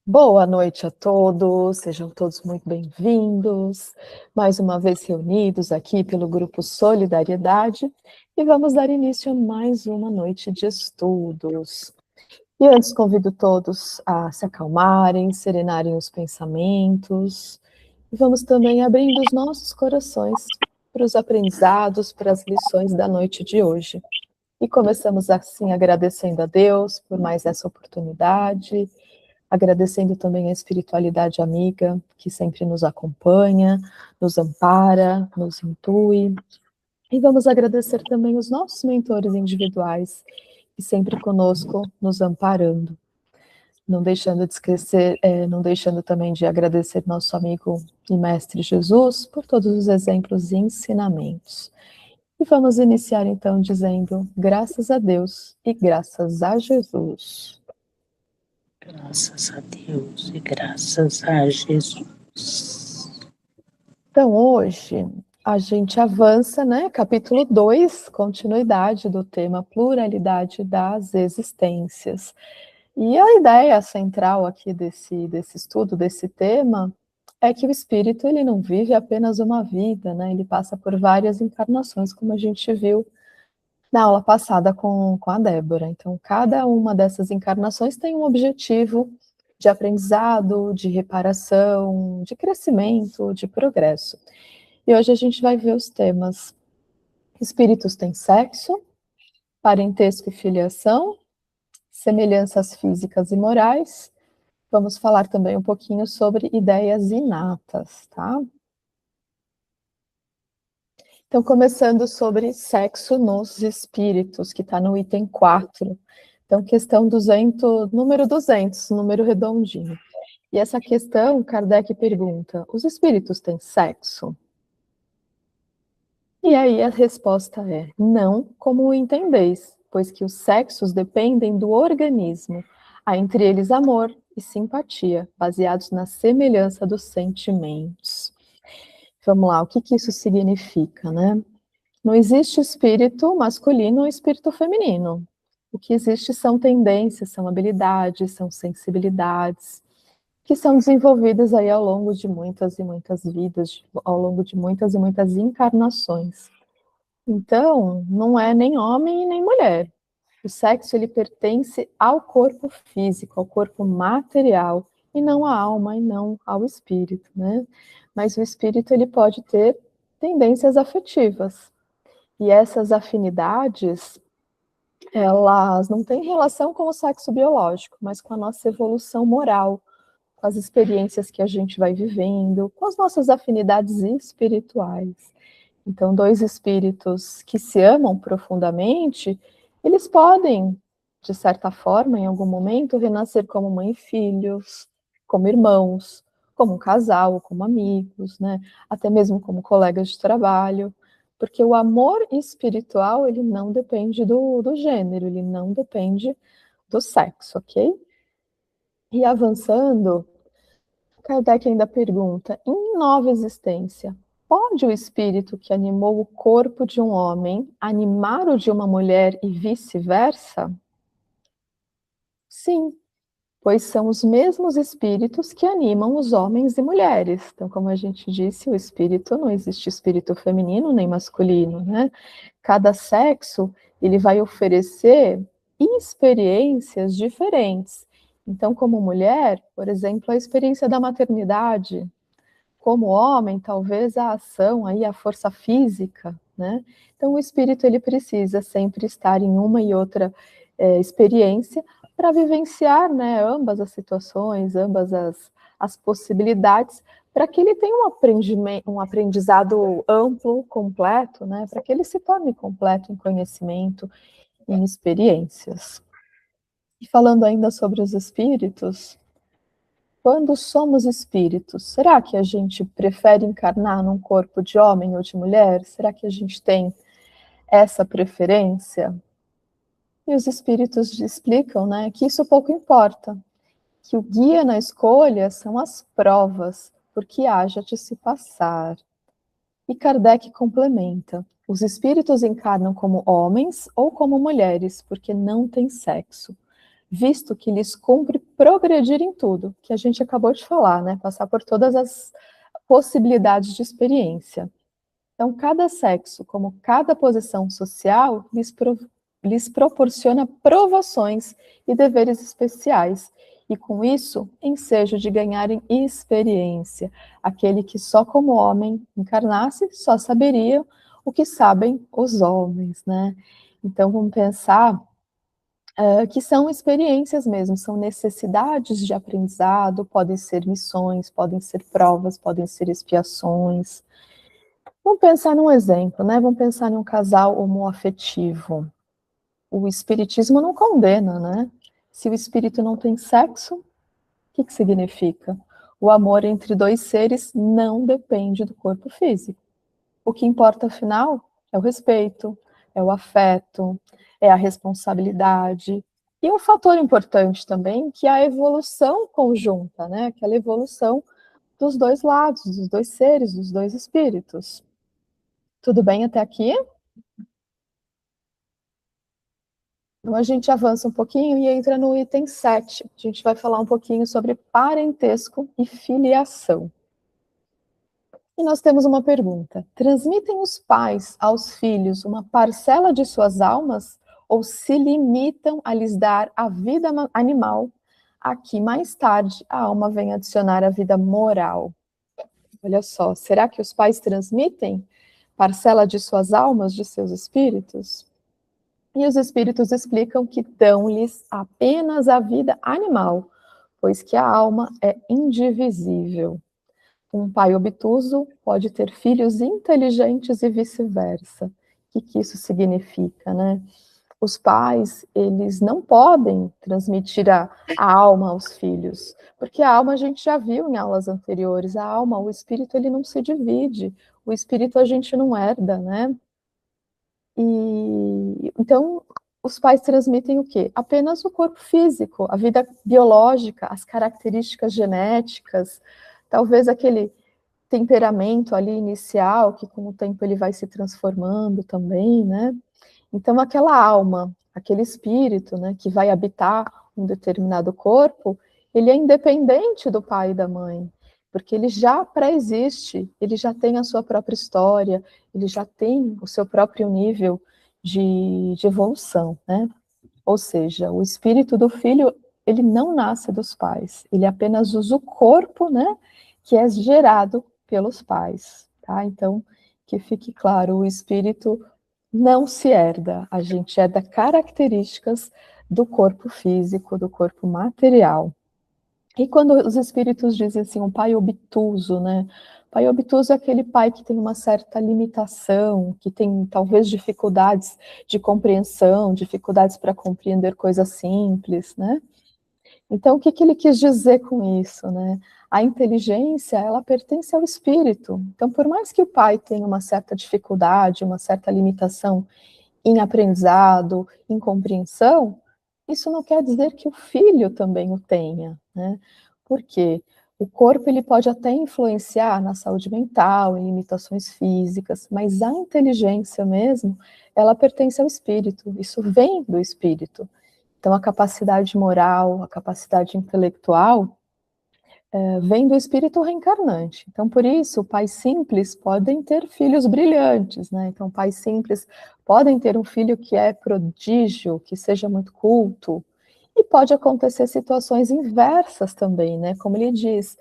Boa noite a todos, sejam todos muito bem-vindos, mais uma vez reunidos aqui pelo Grupo Solidariedade, e vamos dar início a mais uma noite de estudos. E antes convido todos a se acalmarem, serenarem os pensamentos, e vamos também abrindo os nossos corações para os aprendizados, para as lições da noite de hoje. E começamos assim agradecendo a Deus por mais essa oportunidade, agradecendo também a espiritualidade amiga, que sempre nos acompanha, nos ampara, nos intui. E vamos agradecer também os nossos mentores individuais, que sempre conosco, nos amparando. Não deixando de esquecer, não deixando também de agradecer nosso amigo e mestre Jesus por todos os exemplos e ensinamentos. E vamos iniciar então dizendo graças a Deus e graças a Jesus. Graças a Deus e graças a Jesus. Então, hoje, a gente avança, né? Capítulo 2, continuidade do tema pluralidade das existências. E a ideia central aqui desse estudo, desse tema, é que o espírito ele não vive apenas uma vida, né? Ele passa por várias encarnações, como a gente viu na aula passada com a Débora. Então, cada uma dessas encarnações tem um objetivo de aprendizado, de reparação, de crescimento, de progresso. E hoje a gente vai ver os temas: espíritos têm sexo, parentesco e filiação, semelhanças físicas e morais. Vamos falar também um pouquinho sobre ideias inatas, tá? Então, começando sobre sexo nos espíritos, que está no item 4. Então, questão 200, número 200, número redondinho. E essa questão, Kardec pergunta: os espíritos têm sexo? E aí a resposta é: não, como o entendeis, pois que os sexos dependem do organismo. Há entre eles amor e simpatia, baseados na semelhança dos sentimentos. Vamos lá, o que isso significa, né? Não existe espírito masculino ou espírito feminino. O que existe são tendências, são habilidades, são sensibilidades, que são desenvolvidas aí ao longo de muitas e muitas vidas, ao longo de muitas e muitas encarnações. Então, não é nem homem e nem mulher. O sexo ele pertence ao corpo físico, ao corpo material, e não à alma e não ao espírito, né? Mas o espírito ele pode ter tendências afetivas. E essas afinidades, elas não têm relação com o sexo biológico, mas com a nossa evolução moral, com as experiências que a gente vai vivendo, com as nossas afinidades espirituais. Então, dois espíritos que se amam profundamente, eles podem, de certa forma, em algum momento, renascer como mãe e filhos, como irmãos, como um casal, como amigos, né? Até mesmo como colegas de trabalho, porque o amor espiritual, ele não depende do gênero, ele não depende do sexo, ok? E avançando, Kardec ainda pergunta: em nova existência, pode o espírito que animou o corpo de um homem animar o de uma mulher e vice-versa? Sim, pois são os mesmos espíritos que animam os homens e mulheres. Então, como a gente disse, o espírito, não existe espírito feminino nem masculino, né? Cada sexo, ele vai oferecer experiências diferentes. Então, como mulher, por exemplo, a experiência da maternidade, como homem, talvez a ação, aí a força física, né? Então, o espírito ele precisa sempre estar em uma e outra experiência para vivenciar, né, ambas as situações, ambas as possibilidades, para que ele tenha um aprendizado amplo, completo, né, para que ele se torne completo em conhecimento, em experiências. E falando ainda sobre os espíritos, quando somos espíritos, será que a gente prefere encarnar num corpo de homem ou de mulher? Será que a gente tem essa preferência? E os espíritos explicam, né, que isso pouco importa, que o guia na escolha são as provas, porque haja de se passar. E Kardec complementa: os espíritos encarnam como homens ou como mulheres, porque não têm sexo, visto que lhes cumpre progredir em tudo, que a gente acabou de falar, né? Passar por todas as possibilidades de experiência. Então, cada sexo, como cada posição social, lhes proporciona provações e deveres especiais, e com isso, ensejo de ganharem experiência. Aquele que só como homem encarnasse, só saberia o que sabem os homens, né? Então, vamos pensar que são experiências mesmo, são necessidades de aprendizado, podem ser missões, podem ser provas, podem ser expiações. Vamos pensar num exemplo, né? Vamos pensar em um casal homoafetivo. O espiritismo não condena, né? Se o espírito não tem sexo, o que significa? O amor entre dois seres não depende do corpo físico. O que importa, afinal, é o respeito, é o afeto, é a responsabilidade. E um fator importante também, que é a evolução conjunta, né? Aquela evolução dos dois lados, dos dois seres, dos dois espíritos. Tudo bem até aqui? Então a gente avança um pouquinho e entra no item 7. A gente vai falar um pouquinho sobre parentesco e filiação. E nós temos uma pergunta: transmitem os pais aos filhos uma parcela de suas almas ou se limitam a lhes dar a vida animal, a que mais tarde a alma vem adicionar a vida moral? Olha só, será que os pais transmitem parcela de suas almas, de seus espíritos? E os espíritos explicam que dão-lhes apenas a vida animal, pois que a alma é indivisível. Um pai obtuso pode ter filhos inteligentes e vice-versa. O que isso significa, né? Os pais, eles não podem transmitir a alma aos filhos, porque a alma a gente já viu em aulas anteriores, a alma, o espírito, ele não se divide, o espírito a gente não herda, né? E então os pais transmitem o quê? Apenas o corpo físico, a vida biológica, as características genéticas, talvez aquele temperamento ali inicial, que com o tempo ele vai se transformando também, né? Então aquela alma, aquele espírito, né, que vai habitar um determinado corpo, ele é independente do pai e da mãe, porque ele já pré-existe, ele já tem a sua própria história, ele já tem o seu próprio nível de evolução, né? Ou seja, o espírito do filho, ele não nasce dos pais, ele apenas usa o corpo, né, que é gerado pelos pais, tá? Então, que fique claro, o espírito não se herda, a gente herda características do corpo físico, do corpo material. E quando os espíritos dizem assim, um pai obtuso, né? Pai obtuso é aquele pai que tem uma certa limitação, que tem talvez dificuldades de compreensão, dificuldades para compreender coisas simples, né? Então, o que ele quis dizer com isso, né? A inteligência, ela pertence ao espírito. Então, por mais que o pai tenha uma certa dificuldade, uma certa limitação em aprendizado, em compreensão, isso não quer dizer que o filho também o tenha, né? Porque o corpo ele pode até influenciar na saúde mental, em limitações físicas, mas a inteligência mesmo, ela pertence ao espírito, isso vem do espírito. Então a capacidade moral, a capacidade intelectual, vem do espírito reencarnante. Então, por isso, pais simples podem ter filhos brilhantes, né? Então, pais simples podem ter um filho que é prodígio, que seja muito culto, e pode acontecer situações inversas também, né? Como ele diz,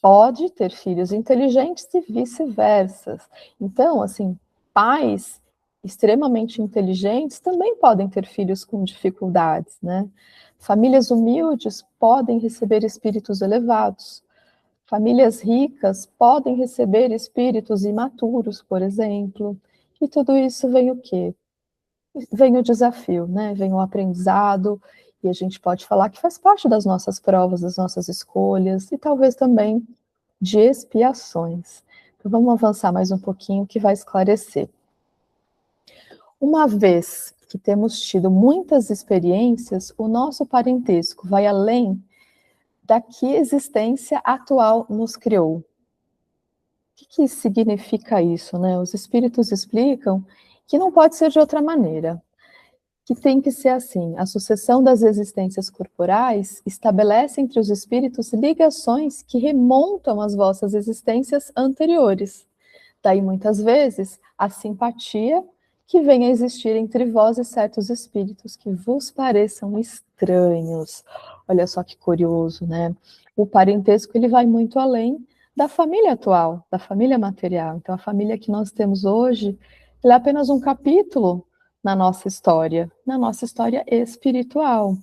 pode ter filhos inteligentes e vice-versa. Então, assim, pais extremamente inteligentes também podem ter filhos com dificuldades, né? Famílias humildes podem receber espíritos elevados. Famílias ricas podem receber espíritos imaturos, por exemplo. E tudo isso vem o quê? Vem o desafio, né? Vem o aprendizado, e a gente pode falar que faz parte das nossas provas, das nossas escolhas, e talvez também de expiações. Então, vamos avançar mais um pouquinho que vai esclarecer. Uma vez que temos tido muitas experiências, o nosso parentesco vai além da que a existência atual nos criou. O que significa isso, né? Os espíritos explicam que não pode ser de outra maneira. que tem que ser assim. A sucessão das existências corporais estabelece entre os espíritos ligações que remontam às vossas existências anteriores. Daí, muitas vezes, a simpatia que vem a existir entre vós e certos espíritos que vos pareçam estranhos. Olha só que curioso, né? O parentesco, ele vai muito além da família atual, da família material. Então, a família que nós temos hoje, ela é apenas um capítulo na nossa história espiritual.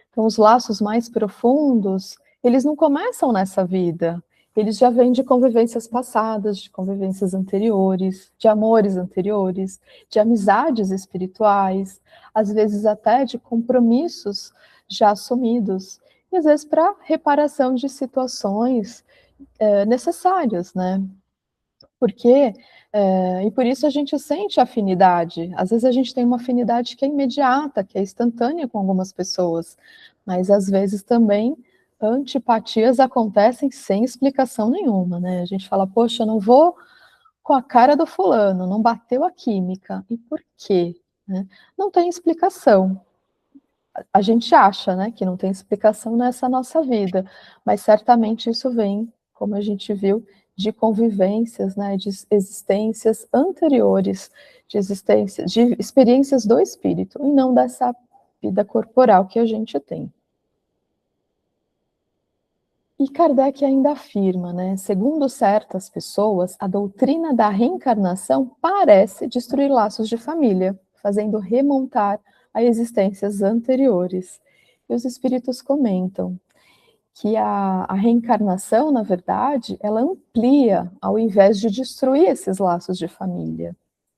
Então, os laços mais profundos, eles não começam nessa vida, eles já vêm de convivências passadas, de convivências anteriores, de amores anteriores, de amizades espirituais, às vezes até de compromissos já assumidos, e às vezes para reparação de situações necessárias, né? Porque, e por isso a gente sente afinidade. Às vezes a gente tem uma afinidade que é imediata, que é instantânea com algumas pessoas, mas às vezes também antipatias acontecem sem explicação nenhuma, né? A gente fala, poxa, eu não vou com a cara do fulano, não bateu a química. E por quê? Né? Não tem explicação. A gente acha, né, que não tem explicação nessa nossa vida, mas certamente isso vem, como a gente viu, de convivências, né, de existências anteriores, de existências, de experiências do espírito, e não dessa vida corporal que a gente tem. E Kardec ainda afirma, né, segundo certas pessoas, a doutrina da reencarnação parece destruir laços de família, fazendo remontar a existências anteriores. E os espíritos comentam que a reencarnação, na verdade, ela amplia ao invés de destruir esses laços de família.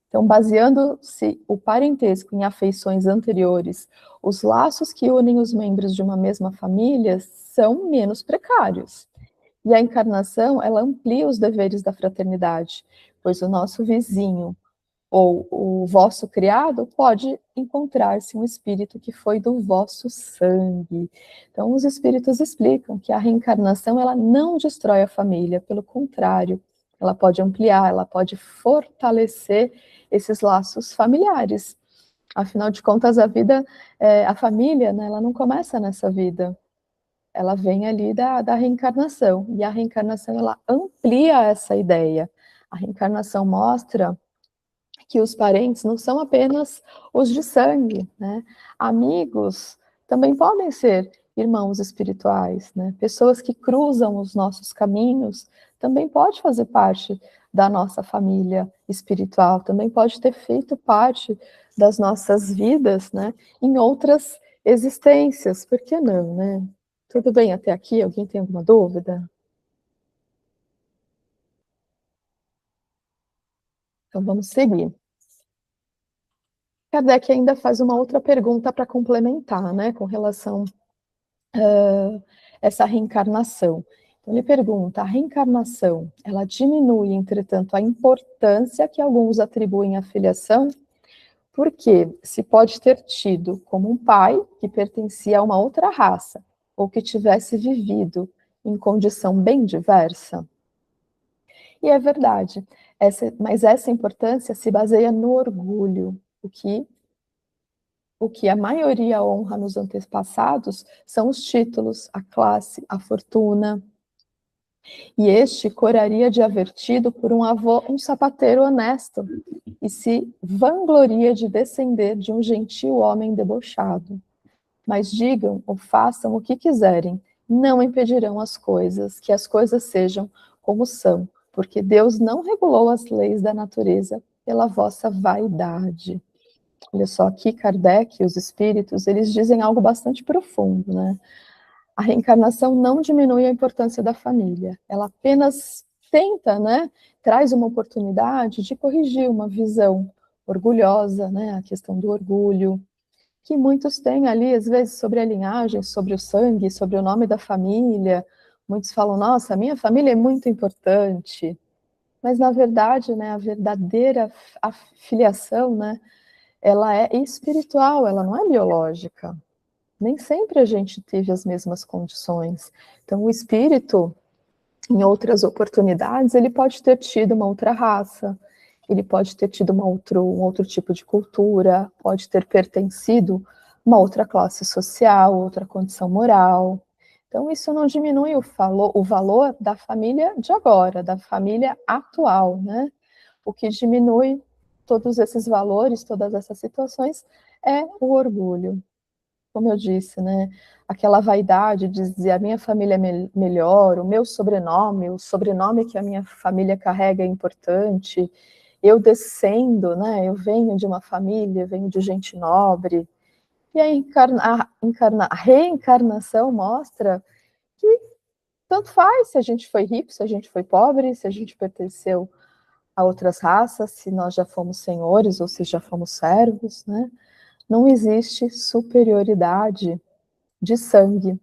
Então, baseando-se o parentesco em afeições anteriores, os laços que unem os membros de uma mesma família são menos precários. E a encarnação, ela amplia os deveres da fraternidade, pois o nosso vizinho ou o vosso criado pode encontrar-se um espírito que foi do vosso sangue. Então, os espíritos explicam que a reencarnação, ela não destrói a família, pelo contrário, ela pode ampliar, ela pode fortalecer esses laços familiares. Afinal de contas, a família, né, ela não começa nessa vida, ela vem ali da reencarnação, e a reencarnação, ela amplia essa ideia. A reencarnação mostra que os parentes não são apenas os de sangue, né? Amigos também podem ser irmãos espirituais, né? Pessoas que cruzam os nossos caminhos também pode fazer parte da nossa família espiritual, também pode ter feito parte das nossas vidas, né? Em outras existências, por que não, né? Tudo bem até aqui? Alguém tem alguma dúvida? Então vamos seguir. Kardec ainda faz uma outra pergunta para complementar, né, com relação a essa reencarnação. Então, ele pergunta: a reencarnação, ela diminui, entretanto, a importância que alguns atribuem à filiação? Porque se pode ter tido como um pai que pertencia a uma outra raça, ou que tivesse vivido em condição bem diversa? E é verdade, mas essa importância se baseia no orgulho, o que a maioria honra nos antepassados são os títulos, a classe, a fortuna. E este coraria de haver tido por um avô um sapateiro honesto, e se vangloria de descender de um gentil homem debochado. Mas digam ou façam o que quiserem, não impedirão que as coisas sejam como são, porque Deus não regulou as leis da natureza pela vossa vaidade. Olha só, aqui Kardec e os espíritos, eles dizem algo bastante profundo, né? A reencarnação não diminui a importância da família, ela apenas tenta, né, traz uma oportunidade de corrigir uma visão orgulhosa, né, a questão do orgulho, que muitos têm ali, às vezes, sobre a linhagem, sobre o sangue, sobre o nome da família. Muitos falam, nossa, a minha família é muito importante. Mas, na verdade, né, a verdadeira filiação, né, ela é espiritual, ela não é biológica. Nem sempre a gente teve as mesmas condições. Então, o espírito, em outras oportunidades, ele pode ter tido uma outra raça, ele pode ter tido um outro tipo de cultura, pode ter pertencido a uma outra classe social, outra condição moral. Então, isso não diminui o valor da família de agora, da família atual, né? O que diminui todos esses valores, todas essas situações, é o orgulho. Como eu disse, né? Aquela vaidade de dizer a minha família é melhor, o meu sobrenome, o sobrenome que a minha família carrega é importante, eu descendo, né? Eu venho de uma família, venho de gente nobre. E a reencarnação mostra que tanto faz se a gente foi rico, se a gente foi pobre, se a gente pertenceu a outras raças, se nós já fomos senhores ou se já fomos servos, né? Não existe superioridade de sangue.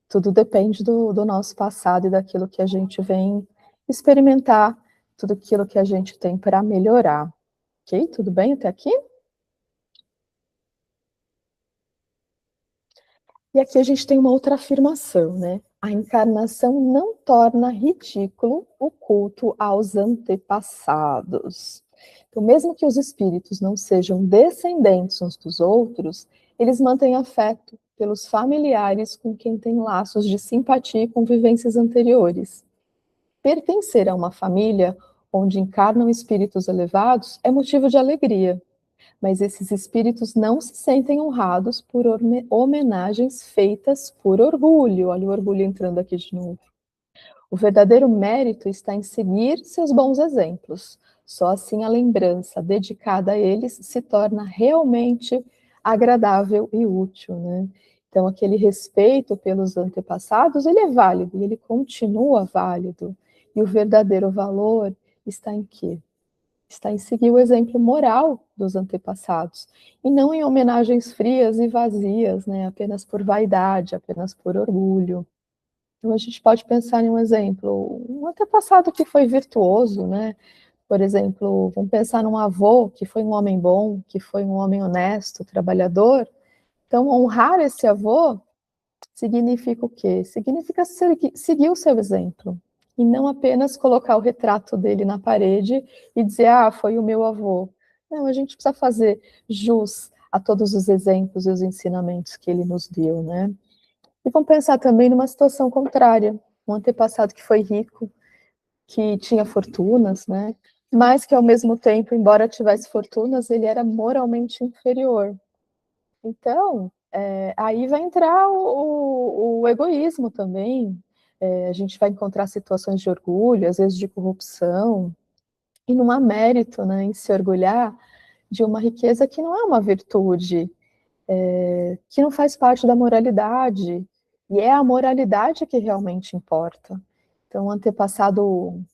Tudo depende do nosso passado e daquilo que a gente vem experimentar, tudo aquilo que a gente tem para melhorar. Ok? Tudo bem até aqui? E aqui a gente tem uma outra afirmação, né? A encarnação não torna ridículo o culto aos antepassados. Então, mesmo que os espíritos não sejam descendentes uns dos outros, eles mantêm afeto pelos familiares com quem tem laços de simpatia e convivências anteriores. Pertencer a uma família onde encarnam espíritos elevados é motivo de alegria, mas esses espíritos não se sentem honrados por homenagens feitas por orgulho. Olha o orgulho entrando aqui de novo. O verdadeiro mérito está em seguir seus bons exemplos. Só assim a lembrança dedicada a eles se torna realmente agradável e útil, né? Então, aquele respeito pelos antepassados, ele é válido, e ele continua válido. E o verdadeiro valor está em quê? Está em seguir o exemplo moral dos antepassados, e não em homenagens frias e vazias, né? Apenas por vaidade, apenas por orgulho. Então, a gente pode pensar em um exemplo, um antepassado que foi virtuoso, né? Por exemplo, vamos pensar num avô que foi um homem bom, que foi um homem honesto, trabalhador. Então, honrar esse avô significa o quê? Significa seguir o seu exemplo. E não apenas colocar o retrato dele na parede e dizer, ah, foi o meu avô. Não, a gente precisa fazer jus a todos os exemplos e os ensinamentos que ele nos deu, né? E vamos pensar também numa situação contrária, um antepassado que foi rico, que tinha fortunas, né? Mas que ao mesmo tempo, embora tivesse fortunas, ele era moralmente inferior. Então, aí vai entrar o egoísmo também. A gente vai encontrar situações de orgulho, às vezes de corrupção, e não há mérito, né, em se orgulhar de uma riqueza que não é uma virtude, que não faz parte da moralidade, e é a moralidade que realmente importa. Então, um antepassado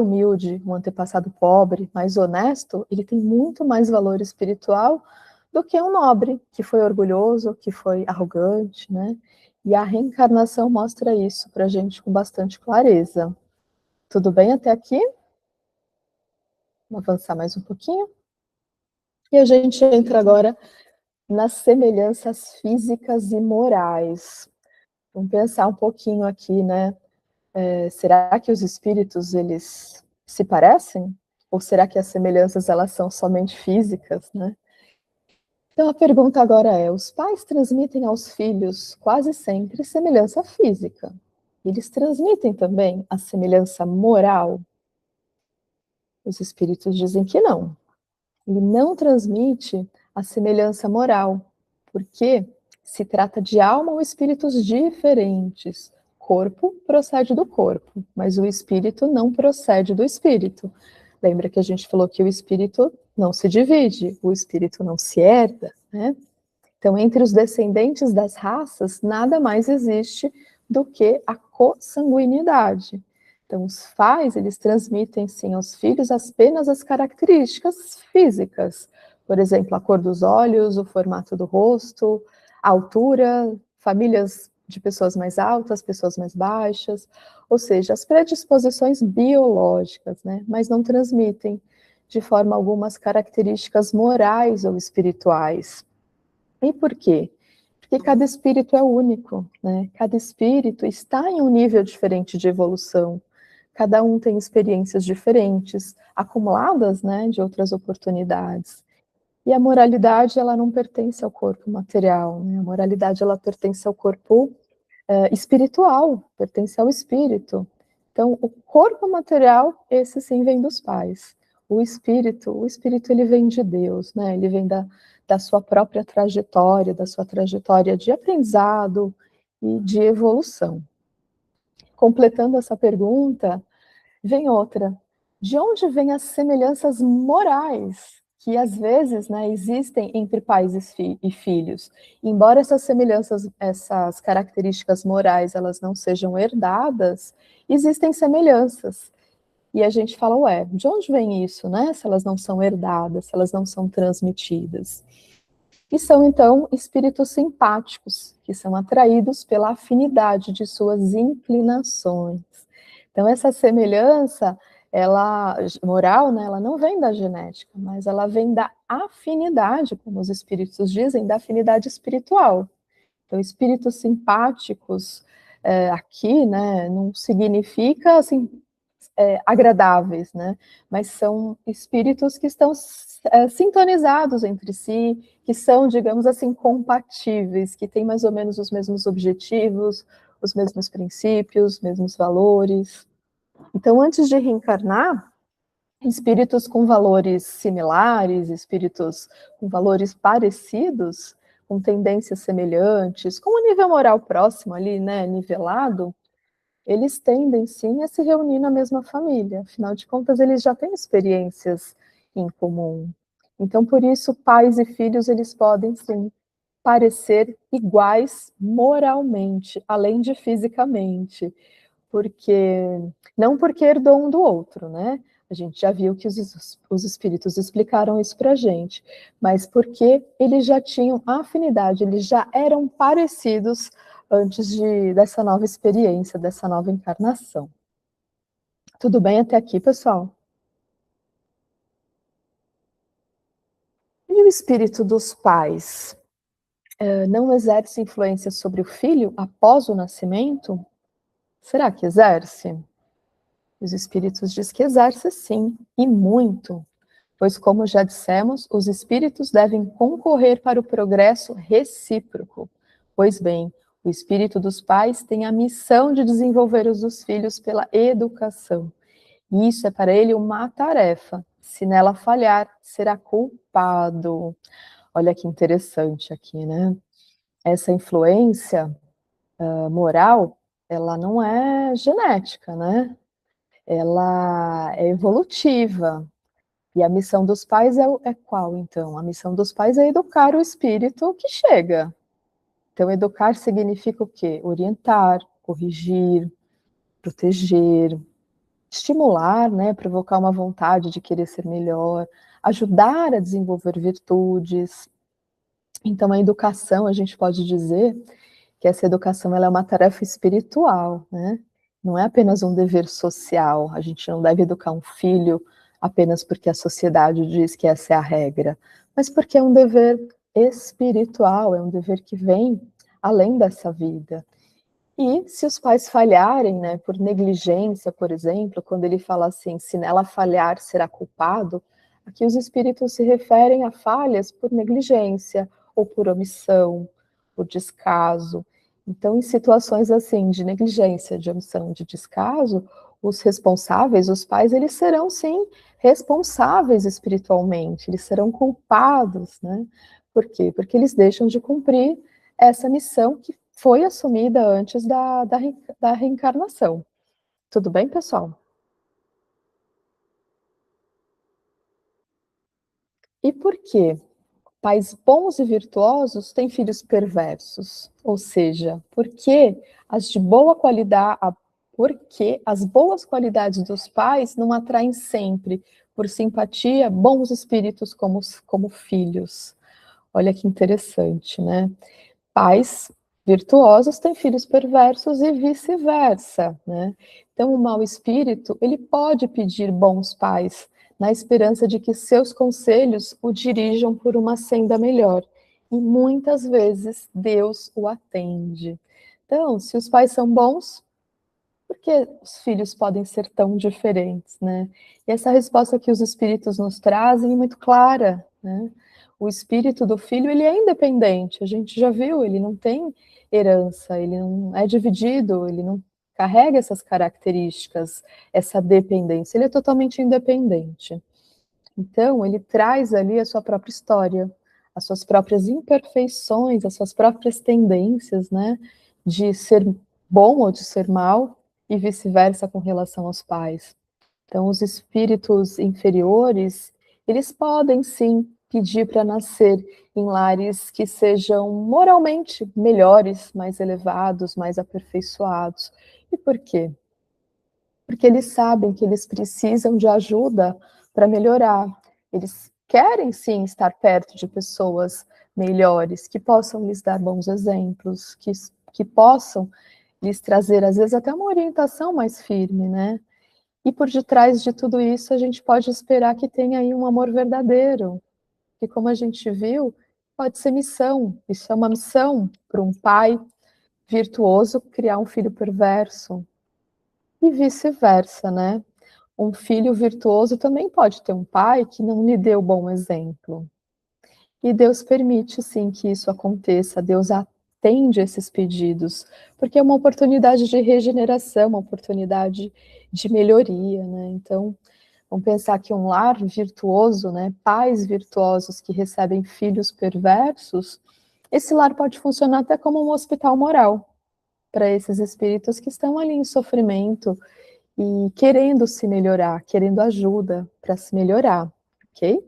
humilde, um antepassado pobre, mas honesto, ele tem muito mais valor espiritual do que um nobre, que foi orgulhoso, que foi arrogante, né? E a reencarnação mostra isso para a gente com bastante clareza. Tudo bem até aqui? Vamos avançar mais um pouquinho. E a gente entra agora nas semelhanças físicas e morais. Vamos pensar um pouquinho aqui, né? Será que os espíritos, eles se parecem? Ou será que as semelhanças, elas são somente físicas, né? Então, a pergunta agora é, os pais transmitem aos filhos quase sempre semelhança física. Eles transmitem também a semelhança moral? Os espíritos dizem que não. Ele não transmite a semelhança moral, porque se trata de alma ou espíritos diferentes. Corpo procede do corpo, mas o espírito não procede do espírito. Lembra que a gente falou que o espírito não se divide, o espírito não se herda, né? Então, entre os descendentes das raças, nada mais existe do que a consanguinidade. Então, os pais, eles transmitem, sim, aos filhos apenas as características físicas. Por exemplo, a cor dos olhos, o formato do rosto, a altura, famílias de pessoas mais altas, pessoas mais baixas, ou seja, as predisposições biológicas, né? Mas não transmitem, de forma alguma, as características morais ou espirituais. E por quê? Porque cada espírito é único, né? Cada espírito está em um nível diferente de evolução. cada um tem experiências diferentes, acumuladas, né, de outras oportunidades. E a moralidade, ela não pertence ao corpo material, né? A moralidade, ela pertence ao corpo espiritual, pertence ao espírito. Então, o corpo material, esse sim vem dos pais. O espírito ele vem de Deus, né? Ele vem da sua própria trajetória, da sua trajetória de aprendizado e de evolução. Completando essa pergunta, vem outra. De onde vêm as semelhanças morais que às vezes, né, existem entre pais e filhos? Embora essas semelhanças, essas características morais, elas não sejam herdadas, existem semelhanças. E a gente fala, ué, de onde vem isso, né? Se elas não são herdadas, se elas não são transmitidas. E são, então, espíritos simpáticos, que são atraídos pela afinidade de suas inclinações. Então, essa semelhança, ela moral, né, ela não vem da genética, mas ela vem da afinidade, como os espíritos dizem, da afinidade espiritual. Então, espíritos simpáticos, aqui, né, não significa, assim, agradáveis, né, mas são espíritos que estão sintonizados entre si, que são, digamos assim, compatíveis, que têm mais ou menos os mesmos objetivos, os mesmos princípios, os mesmos valores. Então, antes de reencarnar, espíritos com valores similares, espíritos com valores parecidos, com tendências semelhantes, com um nível moral próximo ali, né, nivelado, eles tendem sim a se reunir na mesma família. Afinal de contas, eles já têm experiências em comum. Então, por isso, pais e filhos, eles podem sim parecer iguais moralmente, além de fisicamente, porque não porque herdou um do outro, né? A gente já viu que os espíritos explicaram isso para a gente, mas porque eles já tinham afinidade, eles já eram parecidos antes dessa nova experiência, dessa nova encarnação. Tudo bem até aqui, pessoal? E o espírito dos pais não exerce influência sobre o filho após o nascimento? Será que exerce? Os espíritos dizem que exerce sim, e muito, pois, como já dissemos, os espíritos devem concorrer para o progresso recíproco. Pois bem, o espírito dos pais tem a missão de desenvolver os dos filhos pela educação. E isso é para ele uma tarefa. Se nela falhar, será culpado. Olha que interessante aqui, né? Essa influência moral, ela não é genética, né? Ela é evolutiva. E a missão dos pais é qual, então? A missão dos pais é educar o espírito que chega. Então, educar significa o quê? Orientar, corrigir, proteger, estimular, né? Provocar uma vontade de querer ser melhor, ajudar a desenvolver virtudes. Então, a educação, a gente pode dizer que essa educação ela é uma tarefa espiritual, né? Não é apenas um dever social. A gente não deve educar um filho apenas porque a sociedade diz que essa é a regra, mas porque é um dever espiritual, é um dever que vem além dessa vida. E se os pais falharem, né, por negligência, por exemplo, quando ele fala assim, se nela falhar, será culpado, aqui os espíritos se referem a falhas por negligência, ou por omissão, por descaso. Então, em situações assim, de negligência, de omissão, de descaso, os responsáveis, os pais, eles serão, sim, responsáveis espiritualmente, eles serão culpados, né? Por quê? Porque eles deixam de cumprir essa missão que foi assumida antes da reencarnação. Tudo bem, pessoal? E por que pais bons e virtuosos têm filhos perversos? Ou seja, por que as de boa qualidade, porque as boas qualidades dos pais não atraem sempre, por simpatia, bons espíritos como filhos? Olha que interessante, né? Pais virtuosos têm filhos perversos e vice-versa, né? Então, o mau espírito, ele pode pedir bons pais, na esperança de que seus conselhos o dirijam por uma senda melhor. E muitas vezes Deus o atende. Então, se os pais são bons, Por que os filhos podem ser tão diferentes, né? E essa resposta que os espíritos nos trazem é muito clara, né? O espírito do filho, ele é independente, a gente já viu, ele não tem herança, ele não é dividido, ele não carrega essas características, essa dependência, ele é totalmente independente. Então, ele traz ali a sua própria história, as suas próprias imperfeições, as suas próprias tendências, né, de ser bom ou de ser mal, e vice-versa com relação aos pais. Então, os espíritos inferiores, eles podem sim pedir para nascer em lares que sejam moralmente melhores, mais elevados, mais aperfeiçoados. E por quê? Porque eles sabem que eles precisam de ajuda para melhorar. Eles querem sim estar perto de pessoas melhores, que possam lhes dar bons exemplos, que possam lhes trazer, às vezes, até uma orientação mais firme, né? E por detrás de tudo isso, a gente pode esperar que tenha aí um amor verdadeiro, que, como a gente viu, pode ser missão. Isso é uma missão para um pai virtuoso criar um filho perverso, e vice-versa, né? Um filho virtuoso também pode ter um pai que não lhe deu bom exemplo. E Deus permite, sim, que isso aconteça. Deus atende esses pedidos, porque é uma oportunidade de regeneração, uma oportunidade de melhoria, né? Então, vamos pensar que um lar virtuoso, né? Pais virtuosos que recebem filhos perversos, esse lar pode funcionar até como um hospital moral para esses espíritos que estão ali em sofrimento, e querendo se melhorar, querendo ajuda para se melhorar, ok?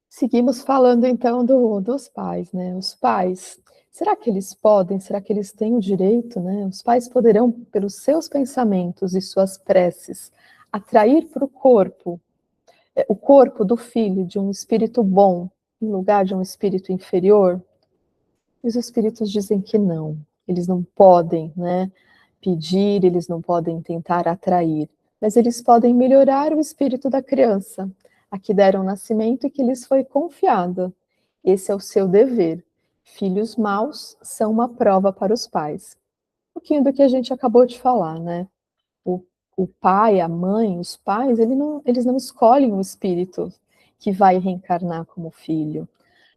Seguimos falando então dos pais, né? Os pais, será que eles podem, será que eles têm o direito, né? Os pais poderão, pelos seus pensamentos e suas preces, atrair para o corpo do filho de um espírito bom, em lugar de um espírito inferior? E os espíritos dizem que não, eles não podem, né, pedir, eles não podem tentar atrair, mas eles podem melhorar o espírito da criança, a que deram nascimento e que lhes foi confiada. Esse é o seu dever. Filhos maus são uma prova para os pais. Um pouquinho do que a gente acabou de falar, né? O, o pai, a mãe, os pais, eles não escolhem o espírito que vai reencarnar como filho.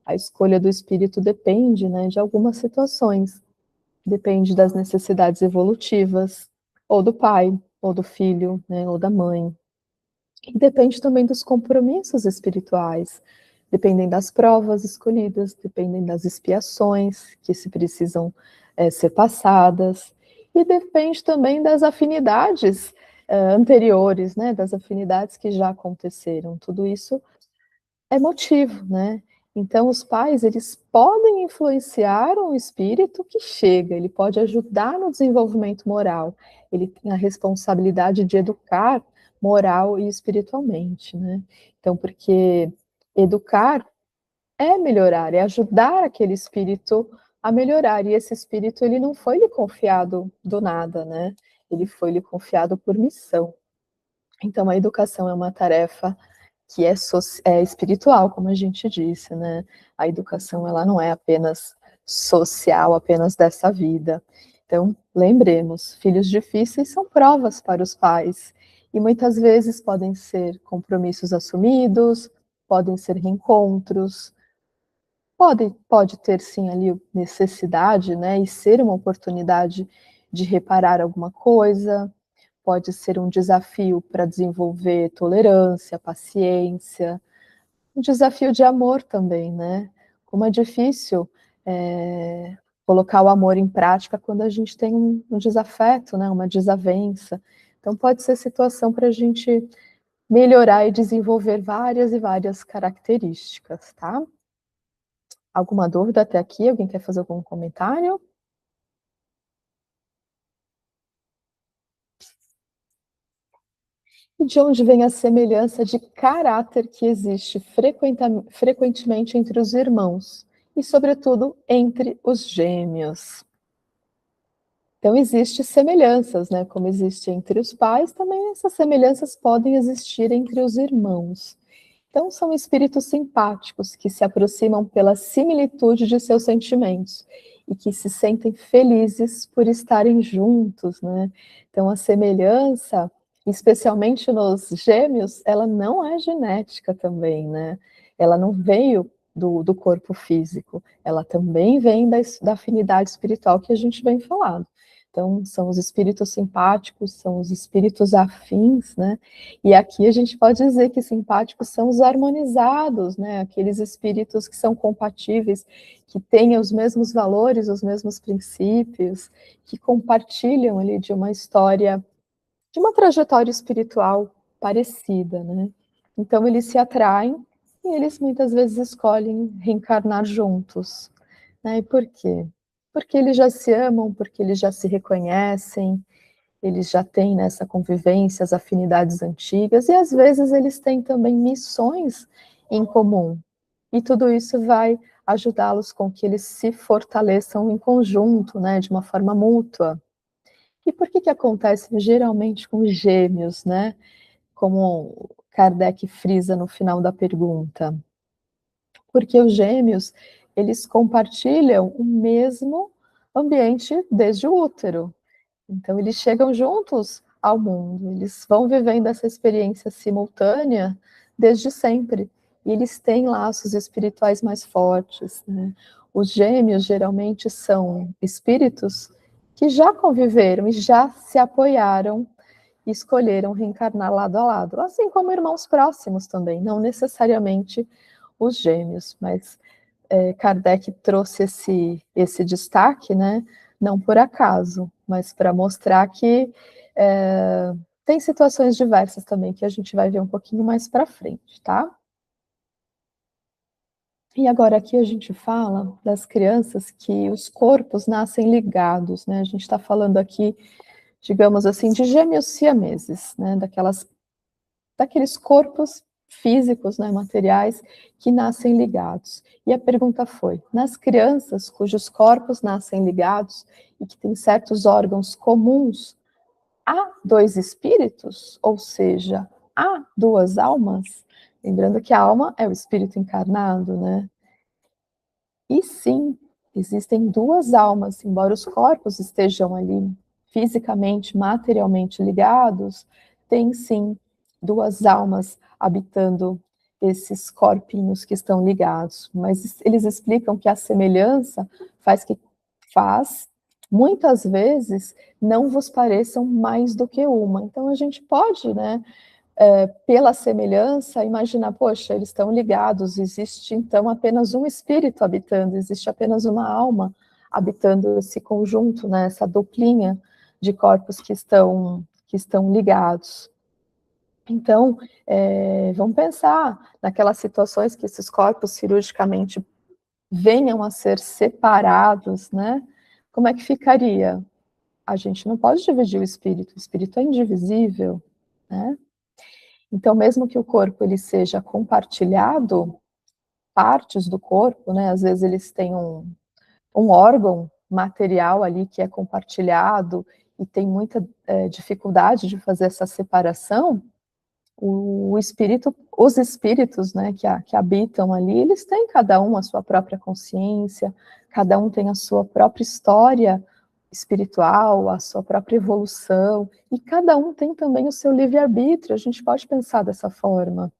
A escolha do espírito depende, né, de algumas situações. Depende das necessidades evolutivas, ou do pai, ou do filho, né, ou da mãe. E depende também dos compromissos espirituais. Dependem das provas escolhidas, dependem das expiações que se precisam ser passadas. E depende também das afinidades anteriores, né, das afinidades que já aconteceram. Tudo isso é motivo, né? Então, os pais, eles podem influenciar um espírito que chega, ele pode ajudar no desenvolvimento moral, ele tem a responsabilidade de educar moral e espiritualmente, né? Então, porque educar é melhorar, é ajudar aquele espírito a melhorar, e esse espírito, ele não foi lhe confiado do nada, né? Ele foi lhe confiado por missão. Então, a educação é uma tarefa que é espiritual, como a gente disse, né? A educação, ela não é apenas social, apenas dessa vida. Então, lembremos, filhos difíceis são provas para os pais, e muitas vezes podem ser compromissos assumidos, podem ser reencontros, pode ter sim ali necessidade, né? E ser uma oportunidade de reparar alguma coisa, pode ser um desafio para desenvolver tolerância, paciência, um desafio de amor também, né? Como é difícil colocar o amor em prática quando a gente tem um desafeto, né? Uma desavença. Então pode ser situação para a gente melhorar e desenvolver várias e várias características, tá? Alguma dúvida até aqui? Alguém quer fazer algum comentário? E de onde vem a semelhança de caráter que existe frequentemente entre os irmãos e, sobretudo, entre os gêmeos? Então, existem semelhanças, né? Como existe entre os pais, também essas semelhanças podem existir entre os irmãos. Então, são espíritos simpáticos que se aproximam pela similitude de seus sentimentos e que se sentem felizes por estarem juntos, né? Então, a semelhança, especialmente nos gêmeos, ela não é genética também, né? Ela não veio do corpo físico, ela também vem da afinidade espiritual que a gente vem falando. Então, são os espíritos simpáticos, são os espíritos afins, né? E aqui a gente pode dizer que simpáticos são os harmonizados, né? Aqueles espíritos que são compatíveis, que têm os mesmos valores, os mesmos princípios, que compartilham ali de uma história, de uma trajetória espiritual parecida, né? Então eles se atraem e eles muitas vezes escolhem reencarnar juntos, né? E por quê? Porque eles já se amam, porque eles já se reconhecem, eles já têm nessa convivência as afinidades antigas e às vezes eles têm também missões em comum. E tudo isso vai ajudá-los com que eles se fortaleçam em conjunto, né, de uma forma mútua. E por que acontece geralmente com gêmeos, né? Como Kardec frisa no final da pergunta. Porque os gêmeos, eles compartilham o mesmo ambiente desde o útero. Então, eles chegam juntos ao mundo, eles vão vivendo essa experiência simultânea desde sempre. E eles têm laços espirituais mais fortes, né? Os gêmeos geralmente são espíritos que já conviveram e já se apoiaram e escolheram reencarnar lado a lado, assim como irmãos próximos também, não necessariamente os gêmeos, mas Kardec trouxe esse destaque, né? Não por acaso, mas para mostrar que tem situações diversas também que a gente vai ver um pouquinho mais para frente, tá? E agora aqui a gente fala das crianças que os corpos nascem ligados, né? A gente está falando aqui, digamos assim, de gêmeos siameses, né? Daqueles corpos físicos, né, materiais, que nascem ligados. E a pergunta foi, nas crianças cujos corpos nascem ligados e que têm certos órgãos comuns, há dois espíritos? Ou seja, há duas almas? Lembrando que a alma é o espírito encarnado, né? E sim, existem duas almas, embora os corpos estejam ali fisicamente, materialmente ligados, tem sim duas almas habitando esses corpinhos que estão ligados. Mas eles explicam que a semelhança faz muitas vezes não vos pareçam mais do que uma. Então a gente pode, né, pela semelhança, imaginar, poxa, eles estão ligados, existe então apenas um espírito habitando, existe apenas uma alma habitando esse conjunto, né, essa duplinha de corpos que estão ligados. Então, vamos pensar naquelas situações que esses corpos cirurgicamente venham a ser separados, né? Como é que ficaria? A gente não pode dividir o espírito é indivisível, né? Então, mesmo que o corpo ele seja compartilhado, partes do corpo, né, às vezes eles têm um órgão material ali que é compartilhado e tem muita dificuldade de fazer essa separação, os espíritos, né, que habitam ali, eles têm cada um a sua própria consciência, cada um tem a sua própria história espiritual, a sua própria evolução, e cada um tem também o seu livre-arbítrio, a gente pode pensar dessa forma.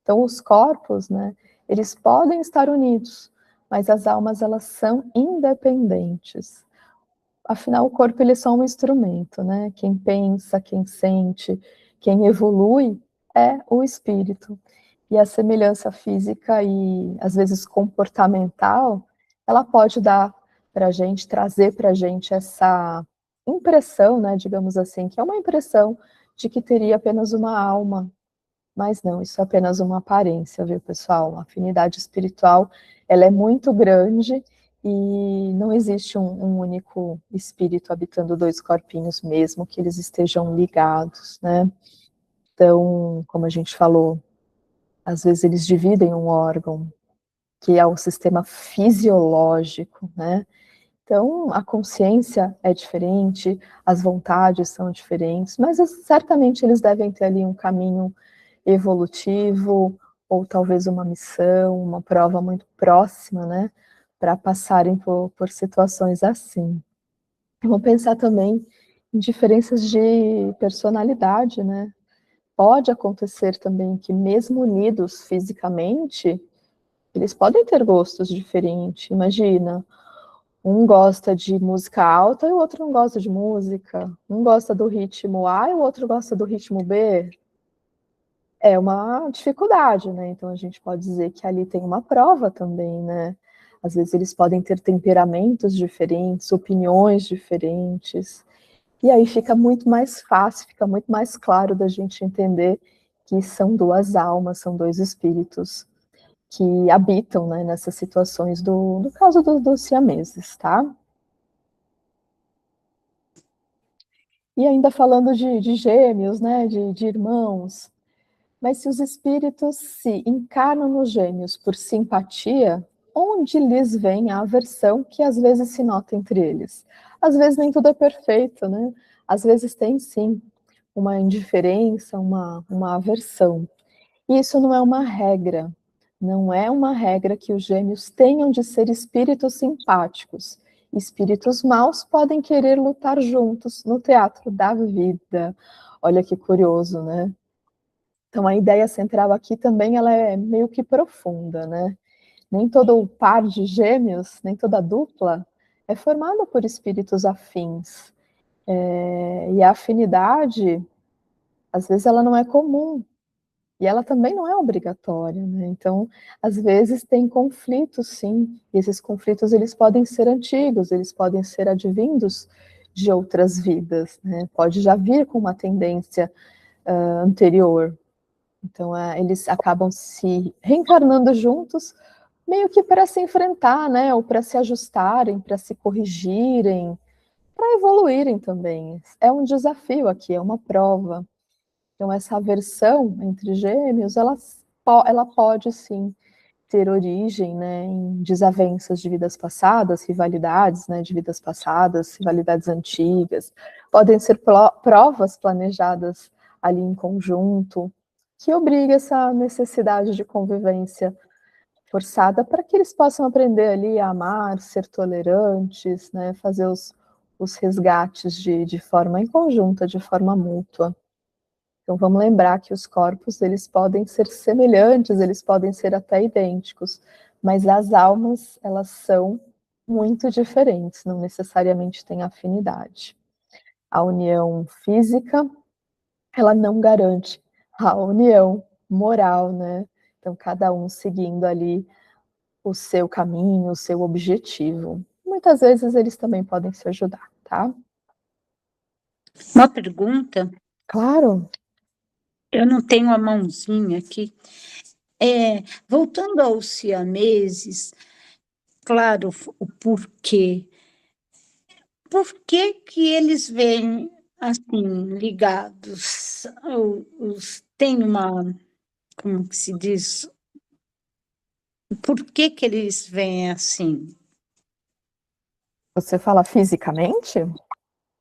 Então, os corpos, né, eles podem estar unidos, mas as almas, elas são independentes. Afinal, o corpo ele é só um instrumento, né? Quem pensa, quem sente, quem evolui é o espírito. E a semelhança física e, às vezes, comportamental, ela pode dar para a gente, trazer para a gente essa impressão, né, digamos assim, que é uma impressão de que teria apenas uma alma. Mas não, isso é apenas uma aparência, viu, pessoal? A afinidade espiritual, ela é muito grande e não existe um único espírito habitando dois corpinhos, mesmo que eles estejam ligados, né? Então, como a gente falou, às vezes eles dividem um órgão, que é o sistema fisiológico, né? Então, a consciência é diferente, as vontades são diferentes, mas certamente eles devem ter ali um caminho evolutivo, ou talvez uma missão, uma prova muito próxima, né, para passarem por situações assim. Vamos pensar também em diferenças de personalidade, né? Pode acontecer também que, mesmo unidos fisicamente, eles podem ter gostos diferentes. Imagina, um gosta de música alta e o outro não gosta de música. Um gosta do ritmo A e o outro gosta do ritmo B. É uma dificuldade, né? Então a gente pode dizer que ali tem uma prova também, né? Às vezes eles podem ter temperamentos diferentes, opiniões diferentes. E aí fica muito mais fácil, fica muito mais claro da gente entender que são duas almas, são dois espíritos que habitam, né, nessas situações do caso dos siameses, tá? E ainda falando de gêmeos, né, de irmãos, mas se os espíritos se encarnam nos gêmeos por simpatia, onde lhes vem a aversão que às vezes se nota entre eles? Às vezes nem tudo é perfeito, né? Às vezes tem sim uma indiferença, uma aversão. E isso não é uma regra. Não é uma regra que os gêmeos tenham de ser espíritos simpáticos. Espíritos maus podem querer lutar juntos no teatro da vida. Olha que curioso, né? Então a ideia central aqui também ela é meio que profunda, né? Nem todo par de gêmeos, nem toda dupla é formada por espíritos afins. E a afinidade, às vezes, ela não é comum. E ela também não é obrigatória, né? Então, às vezes tem conflitos, sim. E esses conflitos eles podem ser antigos, eles podem ser advindos de outras vidas, né? Pode já vir com uma tendência anterior. Então, eles acabam se reencarnando juntos, meio que para se enfrentar, né? Ou para se ajustarem, para se corrigirem, para evoluírem também. É um desafio aqui, é uma prova. Então, essa aversão entre gêmeos, ela pode sim ter origem, né, em desavenças de vidas passadas, rivalidades, né, de vidas passadas, rivalidades antigas. Podem ser provas planejadas ali em conjunto, que obriga essa necessidade de convivência forçada para que eles possam aprender ali a amar, ser tolerantes, né, fazer os resgates de forma em conjunta, de forma mútua. Então vamos lembrar que os corpos eles podem ser semelhantes, eles podem ser até idênticos, mas as almas elas são muito diferentes, não necessariamente têm afinidade. A união física ela não garante a união moral, né? Então cada um seguindo ali o seu caminho, o seu objetivo. Muitas vezes eles também podem se ajudar, tá? Uma pergunta, Claro. eu não tenho a mãozinha aqui. Voltando aos siameses, claro, o porquê. Por que que eles vêm assim, ligados? Tem uma, como que se diz? Por que que eles vêm assim? Você fala fisicamente?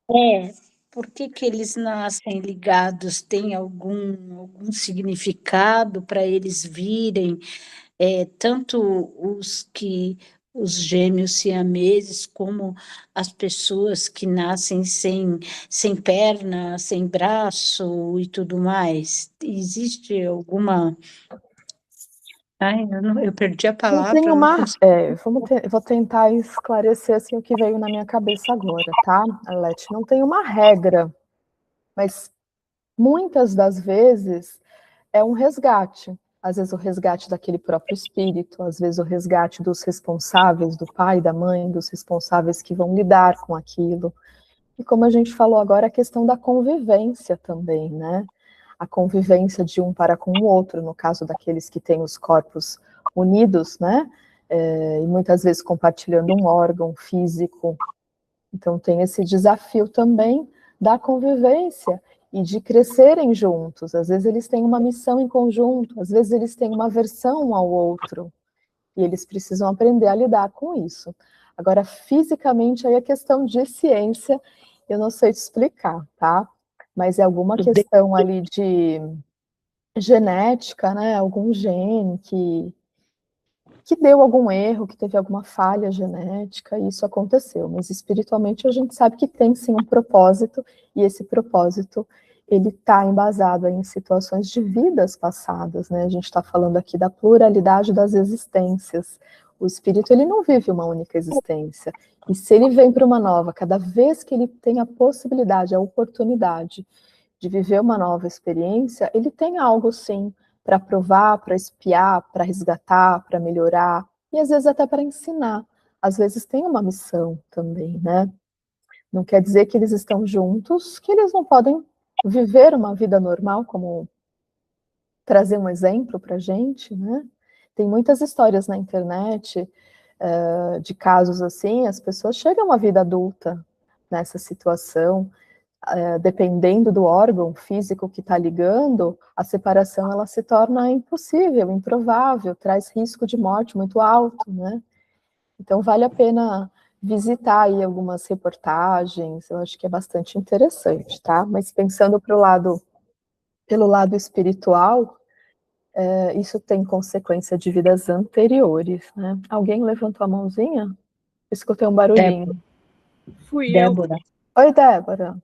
É, por que que eles nascem ligados? Tem algum significado para eles virem? Tanto os gêmeos siameses, como as pessoas que nascem sem perna, sem braço e tudo mais. Existe alguma. Ai, eu perdi a Não tem palavra, não uma. consigo. Vou tentar esclarecer assim, o que veio na minha cabeça agora, tá, Arlete? Não tem uma regra, mas muitas das vezes é um resgate. Às vezes o resgate daquele próprio espírito, às vezes o resgate dos responsáveis, do pai, da mãe, dos responsáveis que vão lidar com aquilo. E como a gente falou agora, a questão da convivência também, né? A convivência de um para com o outro, no caso daqueles que têm os corpos unidos, né? E muitas vezes compartilhando um órgão físico. Então tem esse desafio também da convivência e de crescerem juntos. Às vezes eles têm uma missão em conjunto, às vezes eles têm uma versão um ao outro, e eles precisam aprender a lidar com isso. Agora, fisicamente, aí é questão de ciência, eu não sei te explicar, tá? Mas é alguma questão ali genética, né, algum gene que deu algum erro, que teve alguma falha genética, e isso aconteceu. Mas espiritualmente a gente sabe que tem sim um propósito, e esse propósito ele está embasado em situações de vidas passadas, né? A gente está falando aqui da pluralidade das existências. O espírito ele não vive uma única existência. E se ele vem para uma nova, cada vez que ele tem a possibilidade, a oportunidade de viver uma nova experiência, ele tem algo sim para provar, para espiar, para resgatar, para melhorar, e às vezes até para ensinar. Às vezes tem uma missão também, né? Não quer dizer que eles estão juntos, que eles não podem viver uma vida normal, como trazer um exemplo para a gente, né? Tem muitas histórias na internet de casos assim, as pessoas chegam à vida adulta nessa situação, dependendo do órgão físico que está ligando, a separação ela se torna impossível, improvável, traz risco de morte muito alto, né? Então vale a pena visitar aí algumas reportagens, eu acho que é bastante interessante, tá? Mas pensando pelo lado espiritual, isso tem consequência de vidas anteriores, né? Alguém levantou a mãozinha? Escutei um barulhinho. Fui eu. Débora. Oi, Débora.